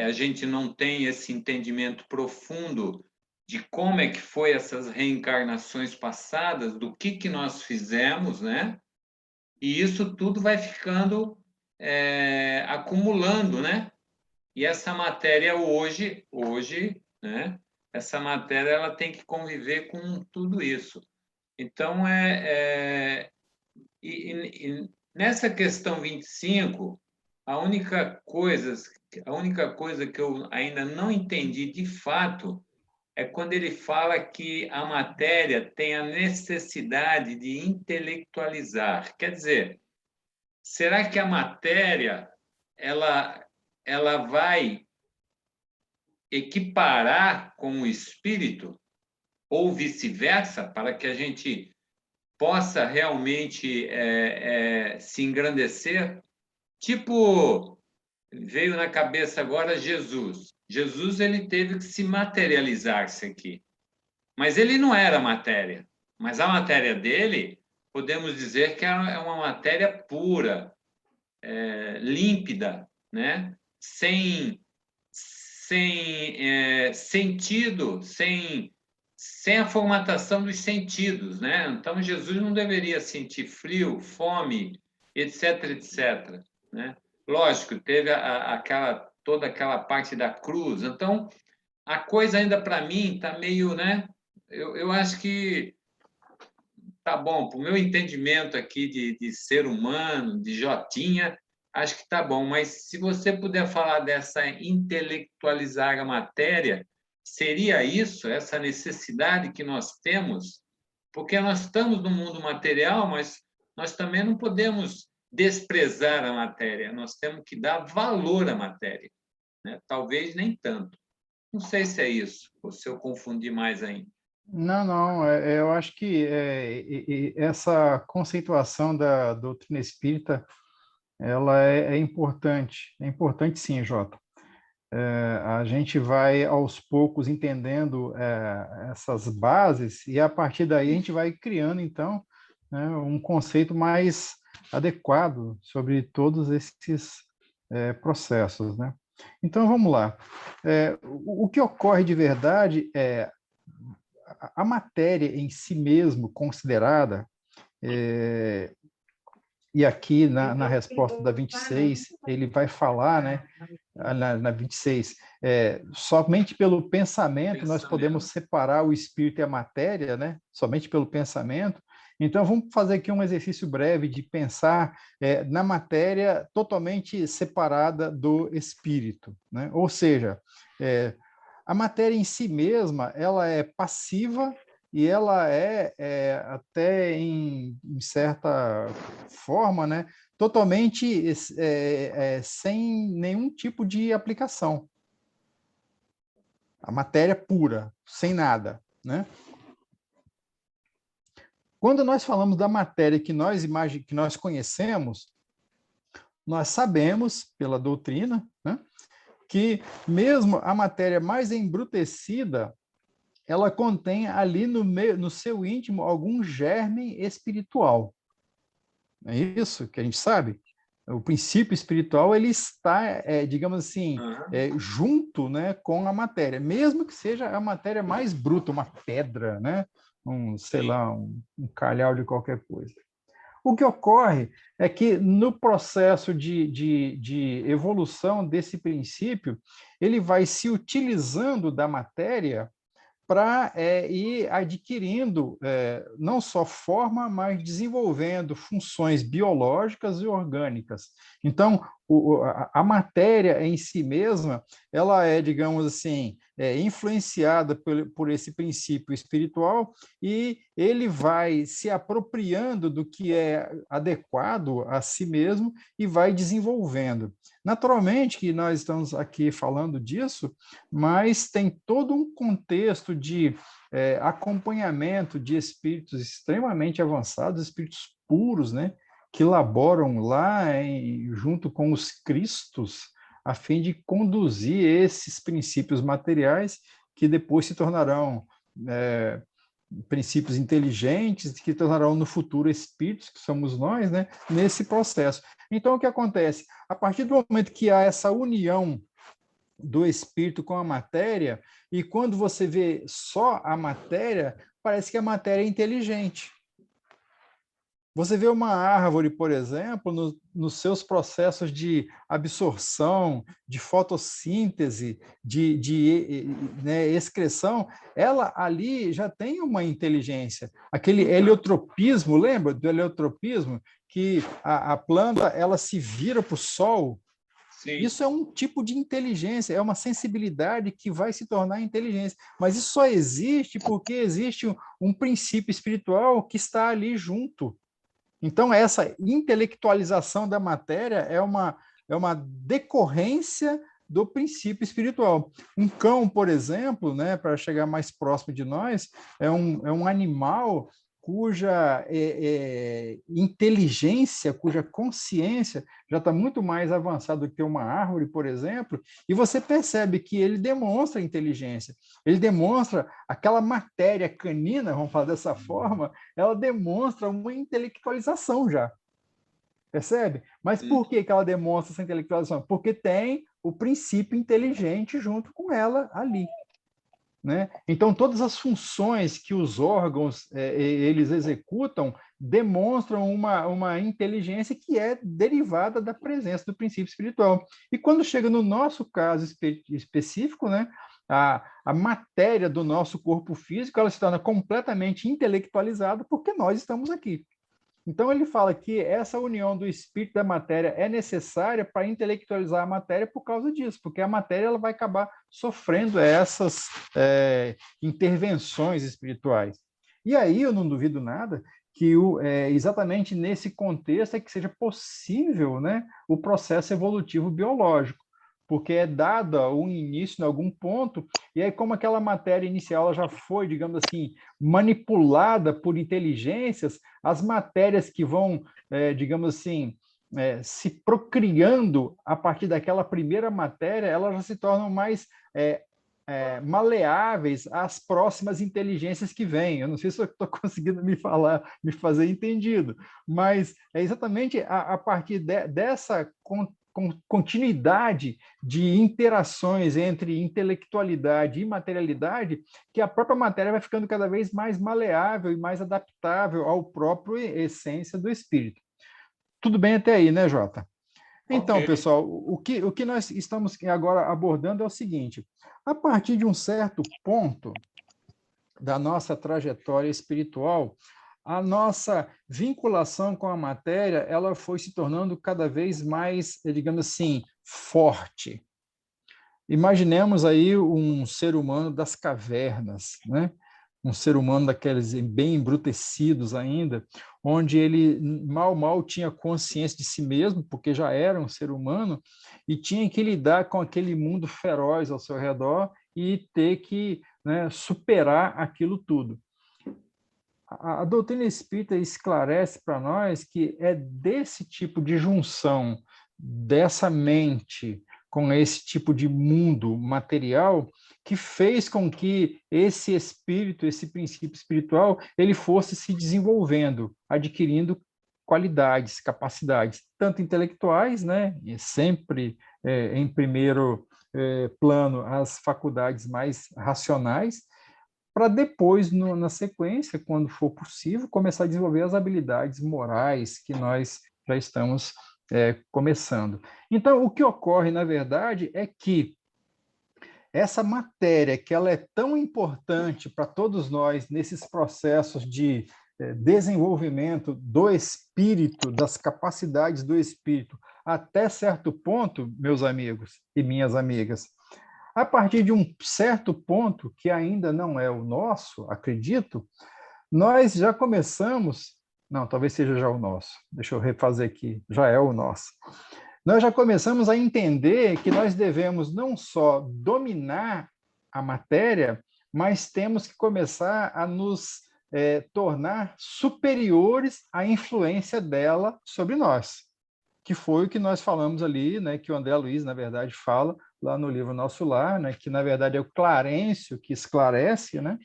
a gente não tem esse entendimento profundo de como é que foi essas reencarnações passadas, do que nós fizemos, né? E isso tudo vai ficando acumulando, né? E essa matéria hoje, né? Essa matéria ela tem que conviver com tudo isso. Então, e nessa questão 25, a única coisa que eu ainda não entendi de fato é quando ele fala que a matéria tem a necessidade de intelectualizar. Quer dizer, será que a matéria ela vai equiparar com o espírito ou vice-versa, para que a gente possa realmente se engrandecer? Tipo, veio na cabeça agora Jesus. Jesus ele teve que se materializar-se aqui. Mas ele não era matéria. Mas a matéria dele, podemos dizer que é uma matéria pura, límpida, né? Sem sentido, sem a formatação dos sentidos, né? Então, Jesus não deveria sentir frio, fome, etc, etc, né? Lógico, teve toda aquela parte da cruz. Então, a coisa ainda para mim está meio, né? Eu acho que tá bom, para o meu entendimento aqui de ser humano, de Jotinha, acho que tá bom, mas se você puder falar dessa intelectualizar a matéria, seria isso, essa necessidade que nós temos? Porque nós estamos no mundo material, mas nós também não podemos desprezar a matéria, nós temos que dar valor à matéria, né? Talvez nem tanto. Não sei se é isso, ou se eu confundi mais ainda. Não, não, eu acho que essa conceituação da doutrina espírita, ela é importante sim, Jota. A gente vai aos poucos entendendo essas bases e a partir daí a gente vai criando, então, né, um conceito mais adequado sobre todos esses processos, né? Então, vamos lá. O que ocorre de verdade é a matéria em si mesmo considerada, e aqui na resposta da 26, ele vai falar, né, na 26, somente pelo pensamento nós podemos separar o espírito e a matéria, né? Somente pelo pensamento. Então, vamos fazer aqui um exercício breve de pensar na matéria totalmente separada do espírito, né? Ou seja, a matéria em si mesma, ela é passiva e ela até em certa forma, né, totalmente sem nenhum tipo de aplicação. A matéria pura, sem nada, né? Quando nós falamos da matéria que nós conhecemos, nós sabemos, pela doutrina, né, que mesmo a matéria mais embrutecida, ela contém ali no seu íntimo algum germe espiritual. É isso que a gente sabe? O princípio espiritual ele está, digamos assim, junto, né, com a matéria, mesmo que seja a matéria mais bruta, uma pedra, né, sei lá, um calhau de qualquer coisa. O que ocorre é que no processo de evolução desse princípio, ele vai se utilizando da matéria para ir adquirindo não só forma, mas desenvolvendo funções biológicas e orgânicas. Então, a matéria em si mesma, ela é, digamos assim, influenciada por esse princípio espiritual, e ele vai se apropriando do que é adequado a si mesmo e vai desenvolvendo. Naturalmente que nós estamos aqui falando disso, mas tem todo um contexto de acompanhamento de espíritos extremamente avançados, espíritos puros, né, que laboram lá junto com os Cristos, a fim de conduzir esses princípios materiais que depois se tornarão princípios inteligentes, que tornarão no futuro espíritos, que somos nós, né, nesse processo. Então, o que acontece? A partir do momento que há essa união do espírito com a matéria, e quando você vê só a matéria, parece que a matéria é inteligente. Você vê uma árvore, por exemplo, nos seus processos de absorção, de fotossíntese, né, excreção, ela ali já tem uma inteligência. Aquele heliotropismo, lembra do heliotropismo? Que a planta ela se vira para o sol. Sim. Isso é um tipo de inteligência, é uma sensibilidade que vai se tornar inteligência. Mas isso só existe porque existe um princípio espiritual que está ali junto. Então, essa intelectualização da matéria é uma decorrência do princípio espiritual. Um cão, por exemplo, né, para chegar mais próximo de nós, é um animal cuja inteligência, cuja consciência já está muito mais avançada do que uma árvore, por exemplo, e você percebe que ele demonstra inteligência, ele demonstra aquela matéria canina, vamos falar dessa forma, ela demonstra uma intelectualização já, percebe? Mas por que ela demonstra essa intelectualização? Porque tem o princípio inteligente junto com ela ali. Né? Então, todas as funções que os órgãos eles executam demonstram uma inteligência que é derivada da presença do princípio espiritual. E quando chega no nosso caso específico, né, a matéria do nosso corpo físico ela se torna completamente intelectualizada porque nós estamos aqui. Então, ele fala que essa união do espírito e da matéria é necessária para intelectualizar a matéria por causa disso, porque a matéria ela vai acabar sofrendo essas intervenções espirituais. E aí, eu não duvido nada que exatamente nesse contexto é que seja possível, né, o processo evolutivo biológico, porque é dado um início em algum ponto, e aí como aquela matéria inicial ela já foi, digamos assim, manipulada por inteligências, as matérias que vão, digamos assim, se procriando a partir daquela primeira matéria, elas já se tornam mais maleáveis às próximas inteligências que vêm. Eu não sei se eu estou conseguindo me fazer entendido, mas é exatamente a partir dessa continuidade de interações entre intelectualidade e materialidade, que a própria matéria vai ficando cada vez mais maleável e mais adaptável ao próprio essência do espírito. Tudo bem até aí, né, Jota? Então, okay. Pessoal, o que nós estamos agora abordando é o seguinte: a partir de um certo ponto da nossa trajetória espiritual, a nossa vinculação com a matéria ela foi se tornando cada vez mais, digamos assim, forte. Imaginemos aí um ser humano das cavernas, né? Um ser humano daqueles bem embrutecidos ainda, onde ele mal tinha consciência de si mesmo, porque já era um ser humano, e tinha que lidar com aquele mundo feroz ao seu redor e ter que, né, superar aquilo tudo. A doutrina espírita esclarece para nós que é desse tipo de junção dessa mente com esse tipo de mundo material que fez com que esse espírito, esse princípio espiritual, ele fosse se desenvolvendo, adquirindo qualidades, capacidades, tanto intelectuais, né, sempre em primeiro plano as faculdades mais racionais, para depois, na sequência, quando for possível, começar a desenvolver as habilidades morais que nós já estamos começando. Então, o que ocorre, na verdade, é que essa matéria, que ela é tão importante para todos nós nesses processos de desenvolvimento do espírito, das capacidades do espírito, até certo ponto, meus amigos e minhas amigas, A partir de um certo ponto, que ainda não é o nosso, acredito, nós já começamos, não, talvez seja já o nosso, deixa eu refazer aqui, já é o nosso. Nós já começamos a entender que nós devemos não só dominar a matéria, mas temos que começar a nos tornar superiores à influência dela sobre nós, que foi o que nós falamos ali, né, que o André Luiz, na verdade, fala lá no livro Nosso Lar, né, que, na verdade, é o Clarencio que esclarece, né,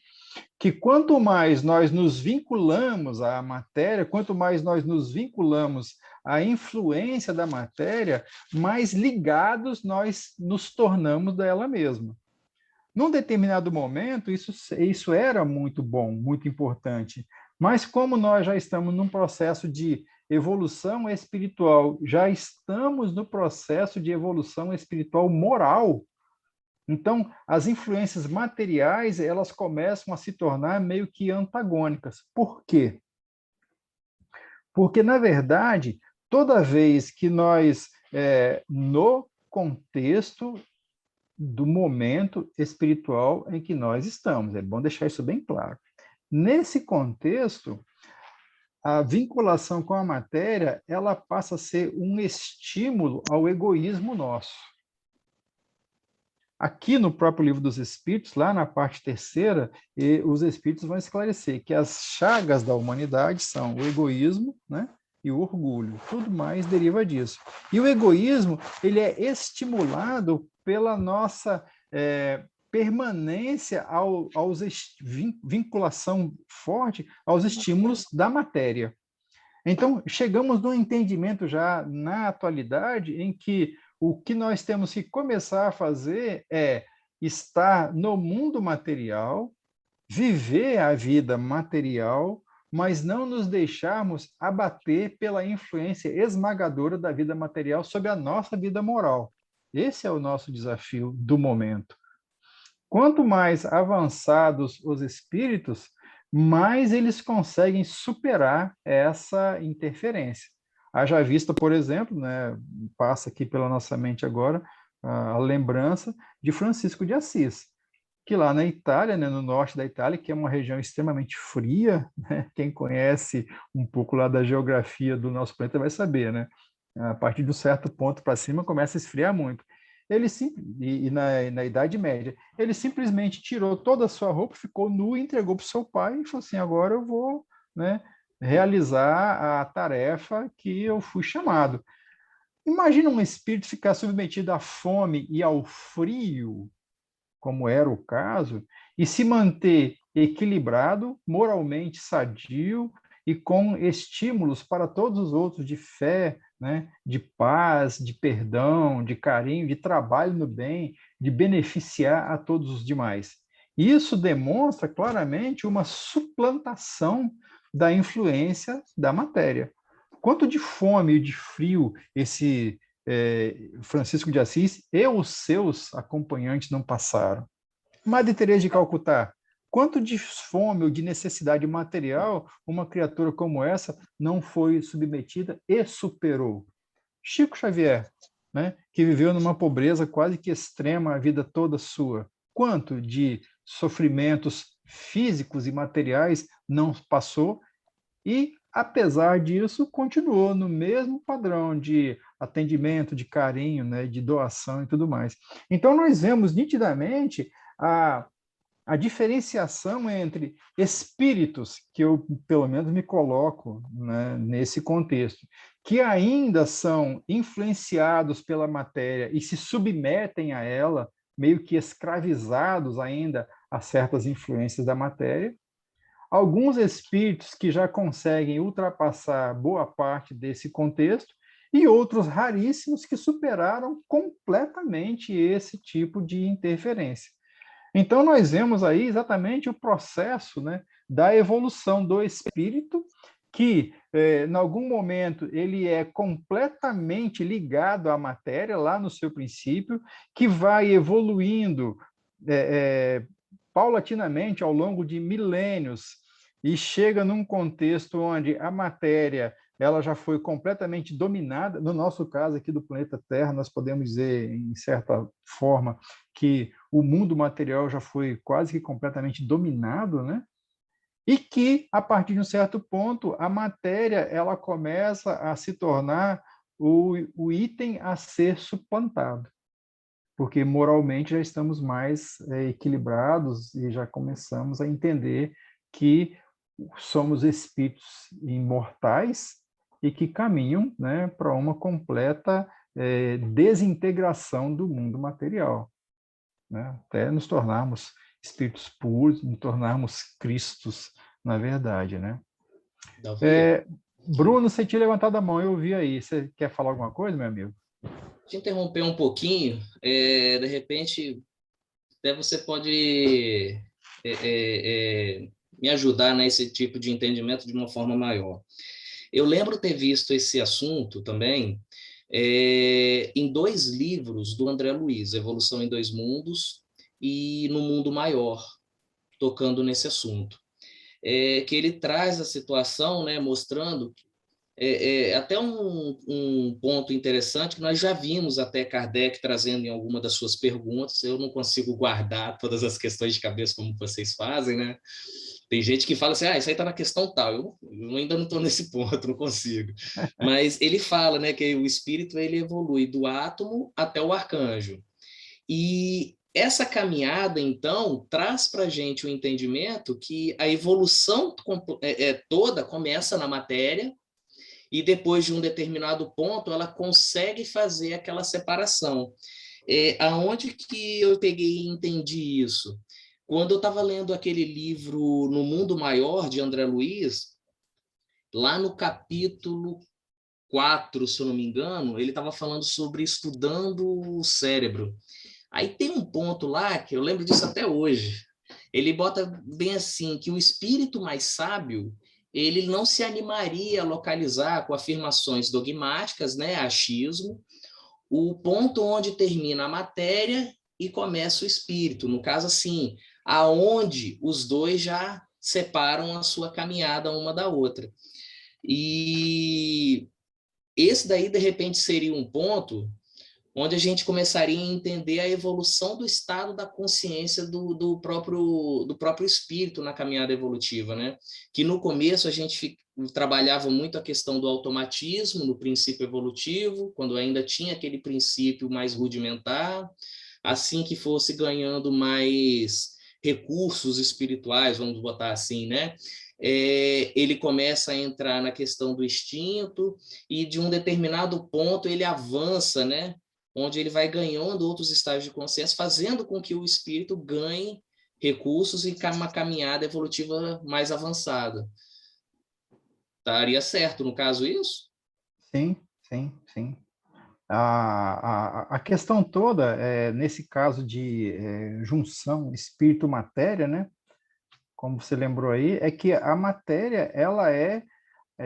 que quanto mais nós nos vinculamos à matéria, quanto mais nós nos vinculamos à influência da matéria, mais ligados nós nos tornamos dela mesma. Num determinado momento, isso era muito bom, muito importante, mas como nós já estamos num processo de evolução espiritual, já estamos no processo de evolução espiritual moral, então, as influências materiais, elas começam a se tornar meio que antagônicas. Por quê? Porque, na verdade, toda vez que nós, no contexto do momento espiritual em que nós estamos, é bom deixar isso bem claro. Nesse contexto, a vinculação com a matéria, ela passa a ser um estímulo ao egoísmo nosso. Aqui no próprio Livro dos Espíritos, lá na parte terceira, os Espíritos vão esclarecer que as chagas da humanidade são o egoísmo, né, e o orgulho. Tudo mais deriva disso. E o egoísmo, ele é estimulado pela nossa permanência vinculação forte aos estímulos da matéria. Então, chegamos num entendimento já na atualidade em que o que nós temos que começar a fazer é estar no mundo material, viver a vida material, mas não nos deixarmos abater pela influência esmagadora da vida material sobre a nossa vida moral. Esse é o nosso desafio do momento. Quanto mais avançados os espíritos, mais eles conseguem superar essa interferência. Haja vista, por exemplo, né, passa aqui pela nossa mente agora a lembrança de Francisco de Assis, que lá na Itália, né, no norte da Itália, que é uma região extremamente fria, né, quem conhece um pouco lá da geografia do nosso planeta vai saber, né? A partir de um certo ponto para cima começa a esfriar muito. Ele na Idade Média, ele simplesmente tirou toda a sua roupa, ficou nu, entregou para o seu pai e falou assim: agora eu vou, né, realizar a tarefa que eu fui chamado. Imagina um espírito ficar submetido à fome e ao frio, como era o caso, e se manter equilibrado, moralmente sadio e com estímulos para todos os outros de fé, né, de paz, de perdão, de carinho, de trabalho no bem, de beneficiar a todos os demais. Isso demonstra claramente uma suplantação da influência da matéria. Quanto de fome e de frio esse Francisco de Assis e os seus acompanhantes não passaram? Madre Teresa de Calcutá, quanto de fome ou de necessidade material uma criatura como essa não foi submetida e superou? Chico Xavier, né, que viveu numa pobreza quase que extrema a vida toda sua, quanto de sofrimentos físicos e materiais não passou e, apesar disso, continuou no mesmo padrão de atendimento, de carinho, né, de doação e tudo mais. Então, nós vemos nitidamente a diferenciação entre espíritos, que eu, pelo menos, me coloco, né, nesse contexto, que ainda são influenciados pela matéria e se submetem a ela, meio que escravizados ainda a certas influências da matéria, alguns espíritos que já conseguem ultrapassar boa parte desse contexto e outros raríssimos que superaram completamente esse tipo de interferência. Então, nós vemos aí exatamente o processo, né, da evolução do espírito, que, em algum momento, ele é completamente ligado à matéria, lá no seu princípio, que vai evoluindo paulatinamente ao longo de milênios e chega num contexto onde a matéria ela já foi completamente dominada. No nosso caso aqui do planeta Terra, nós podemos dizer, em certa forma, que o mundo material já foi quase que completamente dominado, né? E que, a partir de um certo ponto, a matéria ela começa a se tornar o item a ser suplantado, porque moralmente já estamos mais equilibrados e já começamos a entender que somos espíritos imortais e que caminham, né, para uma completa desintegração do mundo material, né, até nos tornarmos espíritos puros, nos tornarmos Cristos, na verdade, né? Davi, Bruno, você tinha levantado a mão, eu vi aí. Você quer falar alguma coisa, meu amigo? te interromper um pouquinho, de repente, até você pode me ajudar nesse tipo de entendimento de uma forma maior. Eu lembro ter visto esse assunto também em 2 livros do André Luiz, Evolução em 2 Mundos e No Mundo Maior, tocando nesse assunto. Que ele traz a situação, né, mostrando até um ponto interessante que nós já vimos até Kardec trazendo em alguma das suas perguntas. Eu não consigo guardar todas as questões de cabeça como vocês fazem, né? Tem gente que fala assim, isso aí está na questão tal. Eu ainda não estou nesse ponto, não consigo. Mas ele fala, né, que o espírito ele evolui do átomo até o arcanjo. E essa caminhada, então, traz para a gente o entendimento que a evolução toda começa na matéria e depois de um determinado ponto ela consegue fazer aquela separação. Aonde que eu peguei e entendi isso? Quando eu estava lendo aquele livro No Mundo Maior, de André Luiz, lá no capítulo 4, se eu não me engano, ele estava falando sobre estudando o cérebro. Aí tem um ponto lá, que eu lembro disso até hoje, ele bota bem assim, que o espírito mais sábio, ele não se animaria a localizar com afirmações dogmáticas, né, achismo, o ponto onde termina a matéria e começa o espírito. No caso, assim, aonde os dois já separam a sua caminhada uma da outra. E esse daí, de repente, seria um ponto onde a gente começaria a entender a evolução do estado da consciência do próprio espírito na caminhada evolutiva, né? Que no começo a gente trabalhava muito a questão do automatismo no princípio evolutivo, quando ainda tinha aquele princípio mais rudimentar, assim que fosse ganhando mais recursos espirituais, vamos botar assim, né? Ele começa a entrar na questão do instinto e de um determinado ponto ele avança, né? Onde ele vai ganhando outros estágios de consciência, fazendo com que o espírito ganhe recursos e uma caminhada evolutiva mais avançada. Estaria certo, no caso, isso? Sim, sim, sim. A questão toda, nesse caso de junção espírito-matéria, né? Como você lembrou aí, é que a matéria, ela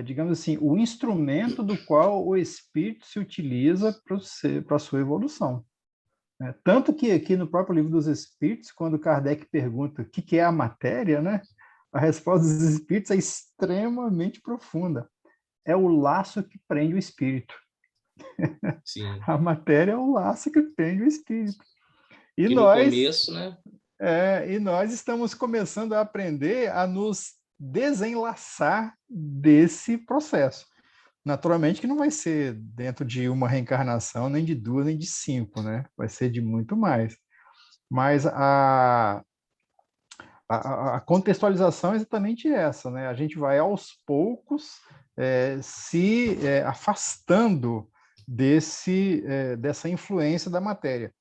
digamos assim, o instrumento do qual o espírito se utiliza para a sua evolução. Tanto que aqui no próprio Livro dos Espíritos, quando Kardec pergunta o que é a matéria, né? A resposta dos espíritos é extremamente profunda. É o laço que prende o espírito. Sim. A matéria é o laço que prende o espírito. E que no começo, né? E nós estamos começando a aprender a nos desenlaçar desse processo. Naturalmente que não vai ser dentro de uma reencarnação, nem de 2, nem de 5, né? Vai ser de muito mais. Mas a contextualização é exatamente essa, né? A gente vai aos poucos se afastando dessa influência da matéria.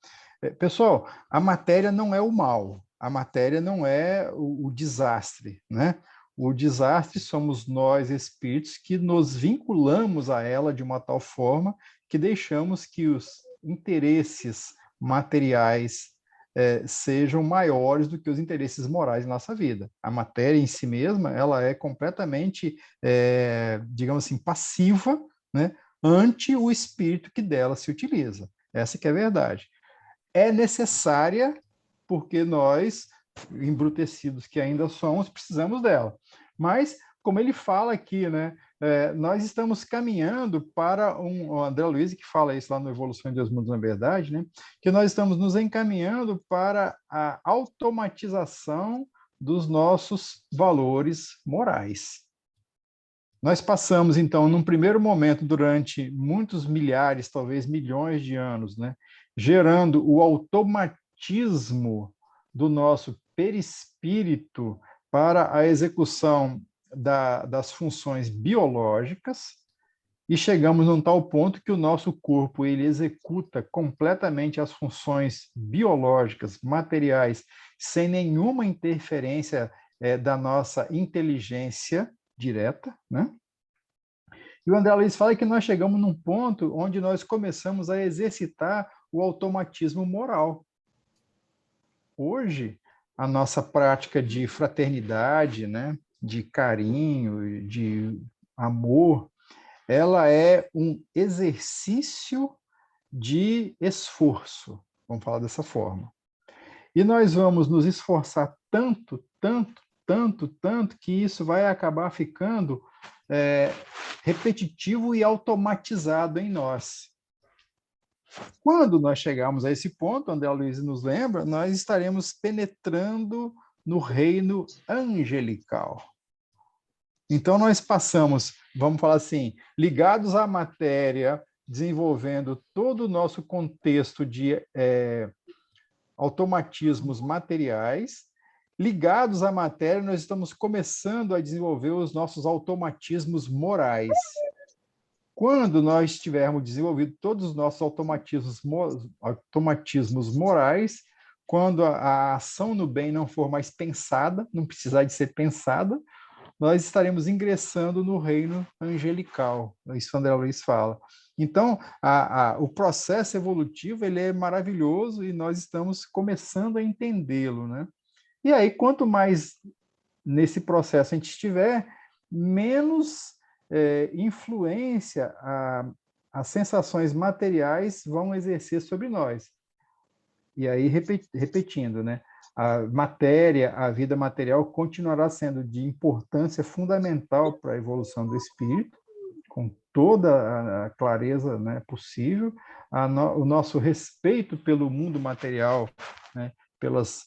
Pessoal, a matéria não é o mal, a matéria não é o desastre, né? O desastre somos nós, espíritos, que nos vinculamos a ela de uma tal forma que deixamos que os interesses materiais sejam maiores do que os interesses morais em nossa vida. A matéria em si mesma, ela é completamente, digamos assim, passiva, né, ante o espírito que dela se utiliza. Essa que é a verdade. É necessária porque nós, embrutecidos que ainda somos, precisamos dela. Mas, como ele fala aqui, né, nós estamos caminhando para o André Luiz, que fala isso lá no Evolução de Deus Mundos na Verdade, né? Que nós estamos nos encaminhando para a automatização dos nossos valores morais. Nós passamos, então, num primeiro momento, durante muitos milhares, talvez milhões de anos, né? Gerando o automatismo do nosso perispírito para a execução das funções biológicas, e chegamos num tal ponto que o nosso corpo ele executa completamente as funções biológicas, materiais, sem nenhuma interferência da nossa inteligência direta, né? E o André Luiz fala que nós chegamos num ponto onde nós começamos a exercitar o automatismo moral. Hoje, a nossa prática de fraternidade, né, de carinho, de amor, ela é um exercício de esforço, vamos falar dessa forma. E nós vamos nos esforçar tanto, tanto, tanto, tanto, que isso vai acabar ficando repetitivo e automatizado em nós. Quando nós chegarmos a esse ponto, André Luiz nos lembra, nós estaremos penetrando no reino angelical. Então, nós passamos, vamos falar assim, ligados à matéria, desenvolvendo todo o nosso contexto de automatismos materiais. Ligados à matéria, nós estamos começando a desenvolver os nossos automatismos morais. Quando nós tivermos desenvolvido todos os nossos automatismos morais, quando a ação no bem não for mais pensada, não precisar de ser pensada, nós estaremos ingressando no reino angelical. Isso André Luiz fala. Então, o processo evolutivo ele é maravilhoso e nós estamos começando a entendê-lo, né? E aí, quanto mais nesse processo a gente estiver, menos influência as sensações materiais vão exercer sobre nós. E aí, repetindo, né? A matéria, a vida material continuará sendo de importância fundamental para a evolução do espírito, com toda a clareza, né, possível, o nosso respeito pelo mundo material, né, pelas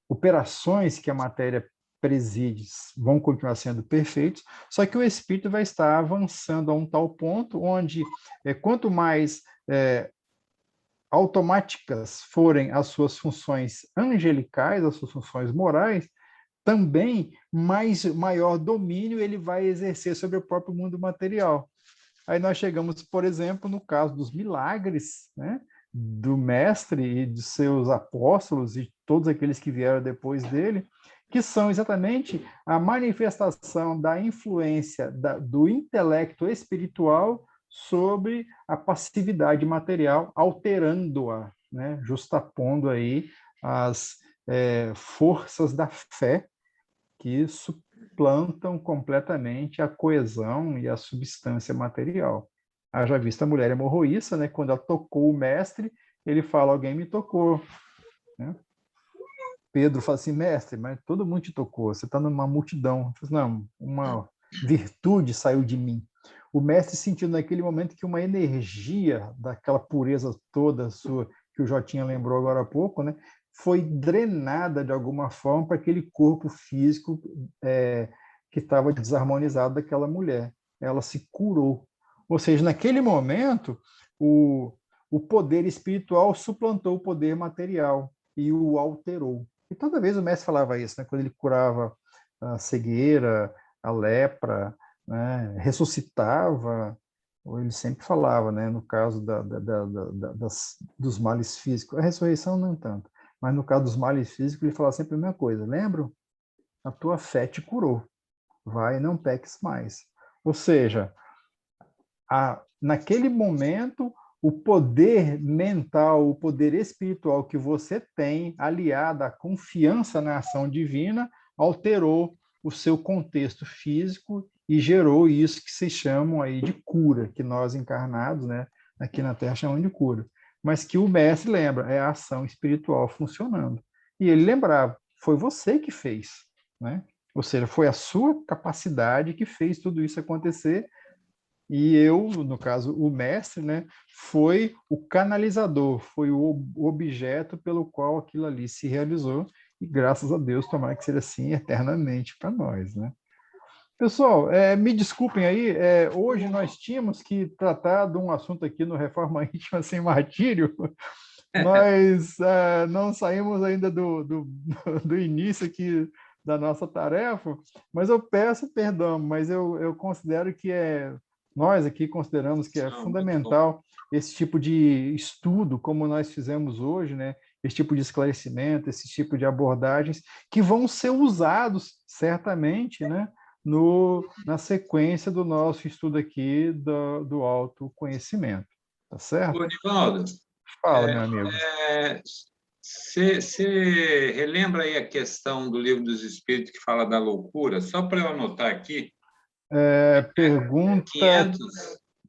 operações que a matéria preside vão continuar sendo perfeitos, só que o espírito vai estar avançando a um tal ponto onde, quanto mais automáticas forem as suas funções angelicais, as suas funções morais, também maior domínio ele vai exercer sobre o próprio mundo material. Aí nós chegamos, por exemplo, no caso dos milagres, né, do mestre e de seus apóstolos e todos aqueles que vieram depois dele, que são exatamente a manifestação da influência do intelecto espiritual sobre a passividade material, alterando-a, né, justapondo aí as forças da fé que suplantam completamente a coesão e a substância material. Haja vista a mulher hemorroíça, né? Quando ela tocou o mestre, ele fala, alguém me tocou. Né? Pedro fala assim, mestre, mas todo mundo te tocou, você está numa multidão. Falo, não, uma virtude saiu de mim. O mestre sentiu naquele momento que uma energia daquela pureza toda sua, que o Jotinha lembrou agora há pouco, né? Foi drenada de alguma forma para aquele corpo físico que estava desarmonizado daquela mulher. Ela se curou. Ou seja, naquele momento, o poder espiritual suplantou o poder material e o alterou. E toda vez o mestre falava isso, né? Quando ele curava a cegueira, a lepra, né? Ressuscitava, ele sempre falava, né? No caso dos males físicos. A ressurreição não tanto. Mas no caso dos males físicos, ele falava sempre a mesma coisa. Lembra? A tua fé te curou. Vai e não peques mais. Ou seja, naquele momento, o poder mental, o poder espiritual que você tem, aliado à confiança na ação divina, alterou o seu contexto físico e gerou isso que se chamam aí de cura, que nós encarnados, né, aqui na Terra chamamos de cura. Mas que o mestre lembra, é a ação espiritual funcionando. E ele lembrava, foi você que fez, né? Ou seja, foi a sua capacidade que fez tudo isso acontecer, e eu, no caso, o mestre, né, foi o canalizador, foi o objeto pelo qual aquilo ali se realizou, e graças a Deus, tomara que seja assim eternamente para nós, né? Pessoal, me desculpem aí, hoje nós tínhamos que tratar de um assunto aqui no Reforma Íntima Sem Martírio, nós não saímos ainda do início aqui da nossa tarefa, mas eu peço perdão, mas eu considero que nós aqui consideramos que é Não, muito bom. fundamental esse tipo de estudo, como nós fizemos hoje, né? Esse tipo de esclarecimento, esse tipo de abordagens, que vão ser usados certamente, né? Na sequência do nosso estudo aqui do autoconhecimento. Tá certo? Ô, Nivaldo, Fala, meu amigo. você relembra aí a questão do Livro dos Espíritos que fala da loucura? Só para eu anotar aqui. Pergunta... 500...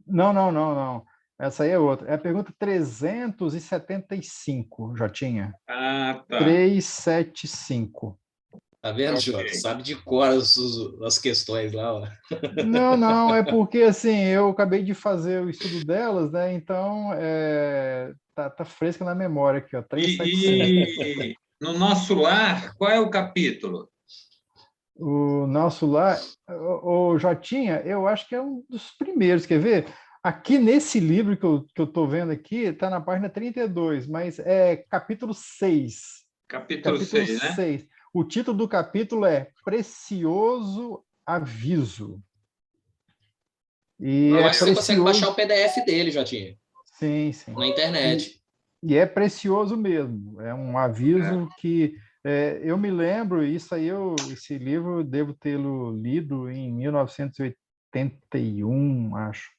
Não. Essa aí é outra. É a pergunta 375, Jotinha. Ah, tá. 375. Tá vendo, Ok. Jota? Sabe de cor as questões lá, ó. Não, é porque assim, eu acabei de fazer o estudo delas, né? Então, tá fresca na memória aqui, ó. 375. E no nosso lar, qual é o capítulo? O nosso lá, o Jotinha, eu acho que é um dos primeiros, quer ver? Aqui nesse livro que eu estou vendo aqui, está na página 32, mas é capítulo 6. Capítulo Capítulo 6, né? 6. O título do capítulo é Precioso Aviso. E Eu é acho que você consegue baixar precioso. o PDF dele, Jotinha, Sim, sim. na internet. E é precioso mesmo. É um aviso que eu me lembro, esse livro eu devo tê-lo lido em 1981, acho.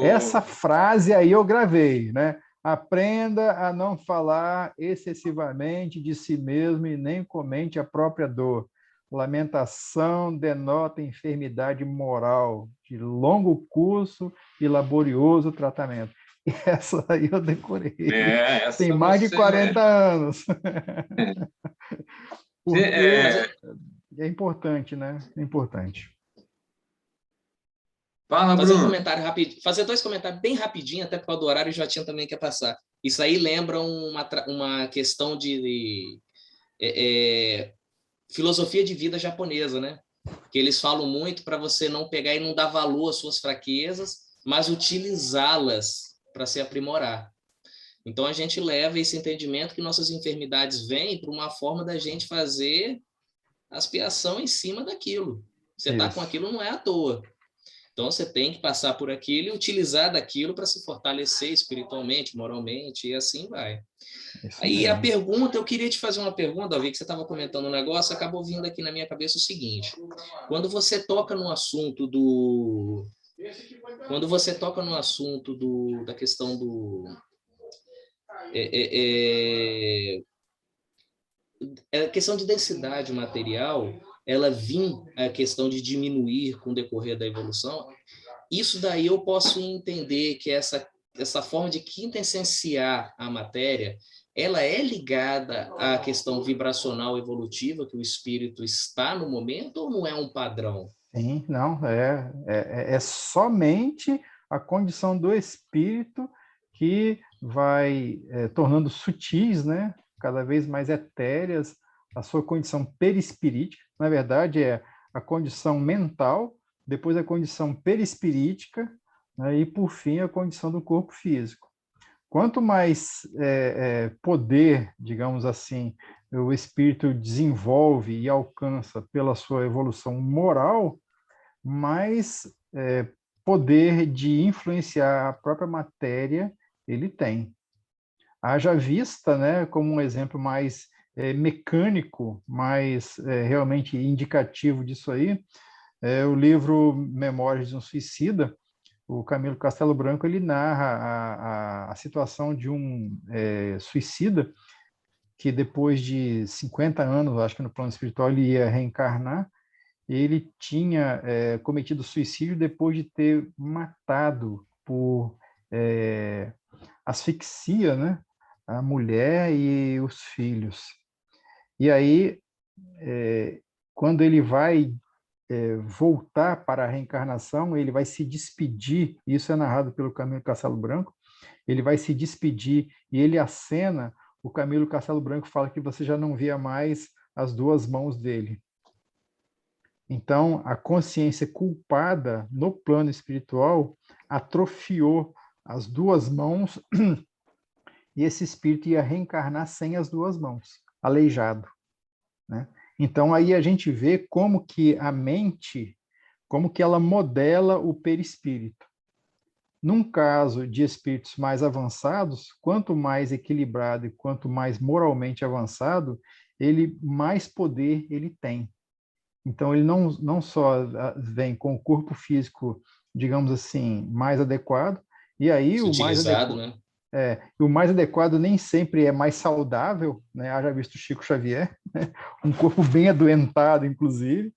Essa frase aí eu gravei, né? Aprenda a não falar excessivamente de si mesmo e nem comente a própria dor. Lamentação denota enfermidade moral de longo curso e laborioso tratamento. E essa aí eu decorei. Tem Essa mais de você... 40 anos. Porque É, é importante, né? É importante. fala, Fazer um Bruno. comentário rapidinho, fazer 2 comentários bem rapidinho, até por causa do horário, o Jotinha também quer passar. Isso aí lembra uma questão de filosofia de vida japonesa, né? Que eles falam muito para você não pegar e não dar valor às suas fraquezas, mas utilizá-las para se aprimorar. Então a gente leva esse entendimento que nossas enfermidades vêm para uma forma da gente fazer expiação em cima daquilo. Você está com aquilo não é à toa. Então você tem que passar por aquilo e utilizar daquilo para se fortalecer espiritualmente, moralmente, e assim vai. Aí a pergunta, eu queria te fazer uma pergunta, Davi, que você estava comentando um negócio, acabou vindo aqui na minha cabeça o seguinte: quando você toca no assunto da questão a questão de densidade material, ela vir a questão de diminuir com o decorrer da evolução, isso daí eu posso entender que essa forma de quintessenciar a matéria, ela é ligada à questão vibracional evolutiva que o espírito está no momento ou não é um padrão? Sim, não, é somente a condição do espírito que vai tornando sutis, né, cada vez mais etéreas, a sua condição perispirítica. Na verdade, é a condição mental, depois a condição perispirítica, né, e, por fim, a condição do corpo físico. Quanto mais poder, digamos assim, o espírito desenvolve e alcança pela sua evolução moral, mais poder de influenciar a própria matéria ele tem. Haja vista, né, como um exemplo mais mecânico, mais realmente indicativo disso aí, o livro Memórias de um Suicida. O Camilo Castelo Branco ele narra a situação de um suicida que depois de 50 anos, acho que no plano espiritual, ele ia reencarnar. Ele tinha cometido suicídio depois de ter matado por asfixia, né, a mulher e os filhos. E aí quando ele vai voltar para a reencarnação, ele vai se despedir, isso é narrado pelo Camilo Castelo Branco, ele vai se despedir e ele acena, o Camilo Castelo Branco fala que você já não via mais as duas mãos dele. Então, a consciência culpada no plano espiritual atrofiou as duas mãos e esse espírito ia reencarnar sem as duas mãos, aleijado, né? Então, aí a gente vê como que a mente, como que ela modela o perispírito. Num caso de espíritos mais avançados, quanto mais equilibrado e quanto mais moralmente avançado, ele mais poder ele tem. Então, ele não só vem com o corpo físico, digamos assim, mais adequado, e aí o mais Utilizado, adequado, né? o mais adequado nem sempre é mais saudável, né? Haja visto Chico Xavier, né? Um corpo bem adoentado, inclusive,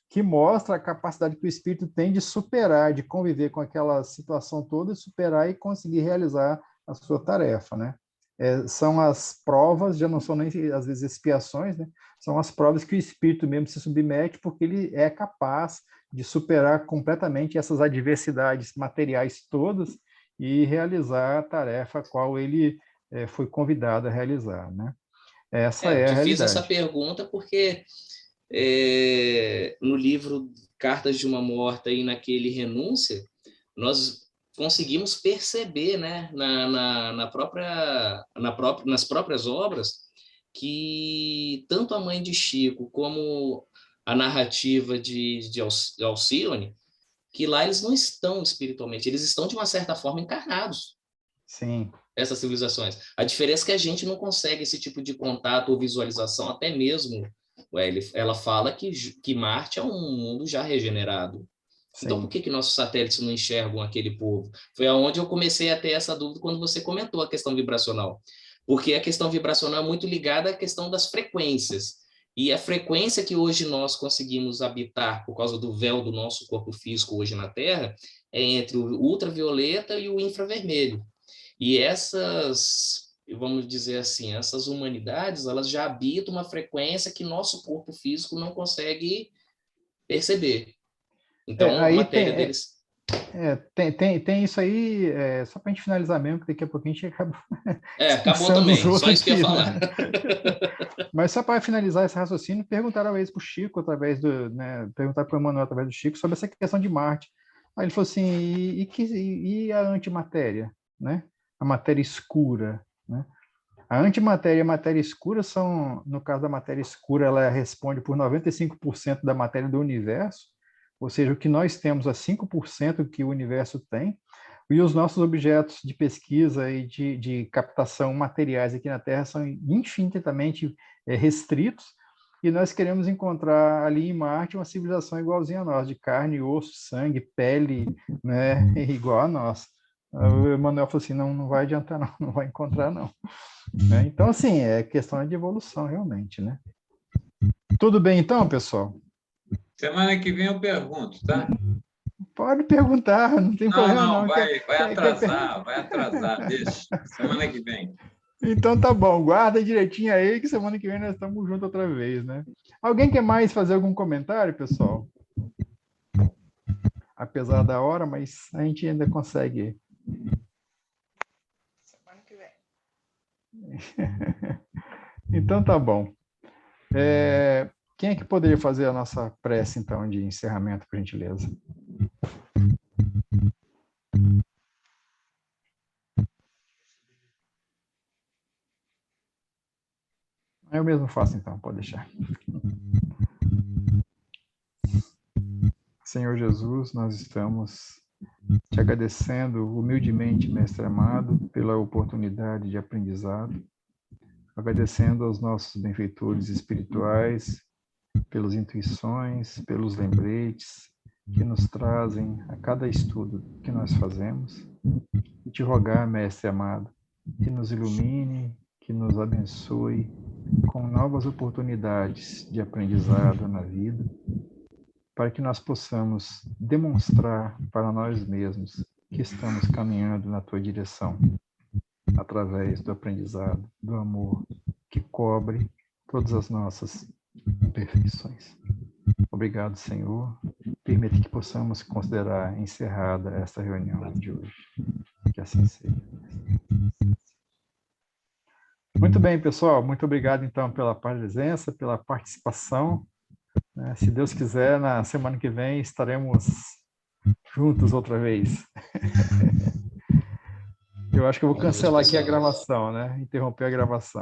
que mostra a capacidade que o espírito tem de superar, de conviver com aquela situação toda, superar e conseguir realizar a sua tarefa, né? São as provas, já não são nem às vezes expiações, né? São as provas que o espírito mesmo se submete, porque ele é capaz de superar completamente essas adversidades materiais todas e realizar a tarefa a qual ele foi convidado a realizar, né? Essa Eu é a te fiz essa realidade. pergunta porque no livro Cartas de uma Morta e naquele Renúncia, nós conseguimos perceber, né, nas próprias obras, que tanto a mãe de Chico como a narrativa de Alcione, que lá eles não estão espiritualmente, eles estão de uma certa forma encarnados, Sim. essas civilizações. A diferença é que a gente não consegue esse tipo de contato ou visualização, até mesmo ela fala que Marte é um mundo já regenerado. Então, por Sim. que nossos satélites não enxergam aquele povo? Foi aonde eu comecei a ter essa dúvida quando você comentou a questão vibracional. Porque a questão vibracional é muito ligada à questão das frequências. E a frequência que hoje nós conseguimos habitar por causa do véu do nosso corpo físico hoje na Terra é entre o ultravioleta e o infravermelho. E vamos dizer assim, essas humanidades, elas já habitam uma frequência que nosso corpo físico não consegue perceber. Então, a Aí matéria deles... tem isso aí, só para a gente finalizar mesmo, que daqui a pouco a gente acaba acabou expulsando os também, só outros isso que eu ia aqui, falar. né? Mas só para finalizar esse raciocínio, perguntaram uma vez para o Chico, através do, né, perguntaram para o Emmanuel através do Chico, sobre essa questão de Marte. Aí ele falou assim, e a antimatéria, né? A matéria escura, né? A antimatéria e a matéria escura são, no caso da matéria escura, ela responde por 95% da matéria do universo, ou seja, o que nós temos é 5% do que o universo tem, e os nossos objetos de pesquisa e de captação materiais aqui na Terra são infinitamente restritos, e nós queremos encontrar ali em Marte uma civilização igualzinha a nós, de carne, osso, sangue, pele, né, igual a nós. O Emmanuel falou assim, não vai adiantar não, não vai encontrar não. Né? Então, assim, é questão de evolução realmente, né? Tudo bem então, pessoal? Semana que vem eu pergunto, tá? Pode perguntar, não tem problema Não, não. vai atrasar, deixa. Semana que vem. Então tá bom, guarda direitinho aí que semana que vem nós estamos juntos outra vez, né? Alguém quer mais fazer algum comentário, pessoal? Apesar da hora, mas a gente ainda consegue. Semana que vem. Então tá bom. Quem é que poderia fazer a nossa prece, então, de encerramento, por gentileza? Eu mesmo faço, então, pode deixar. Senhor Jesus, nós estamos te agradecendo humildemente, Mestre amado, pela oportunidade de aprendizado, agradecendo aos nossos benfeitores espirituais, pelas intuições, pelos lembretes que nos trazem a cada estudo que nós fazemos, e te rogar, Mestre amado, que nos ilumine, que nos abençoe com novas oportunidades de aprendizado na vida, para que nós possamos demonstrar para nós mesmos que estamos caminhando na tua direção, através do aprendizado, do amor, que cobre todas as nossas imperfeições. Obrigado, Senhor. Permita que possamos considerar encerrada esta reunião de hoje. Que assim seja. Muito bem, pessoal. Muito obrigado, então, pela presença, pela participação. Se Deus quiser, na semana que vem estaremos juntos outra vez. Eu acho que eu vou cancelar aqui a gravação, né? Interromper a gravação.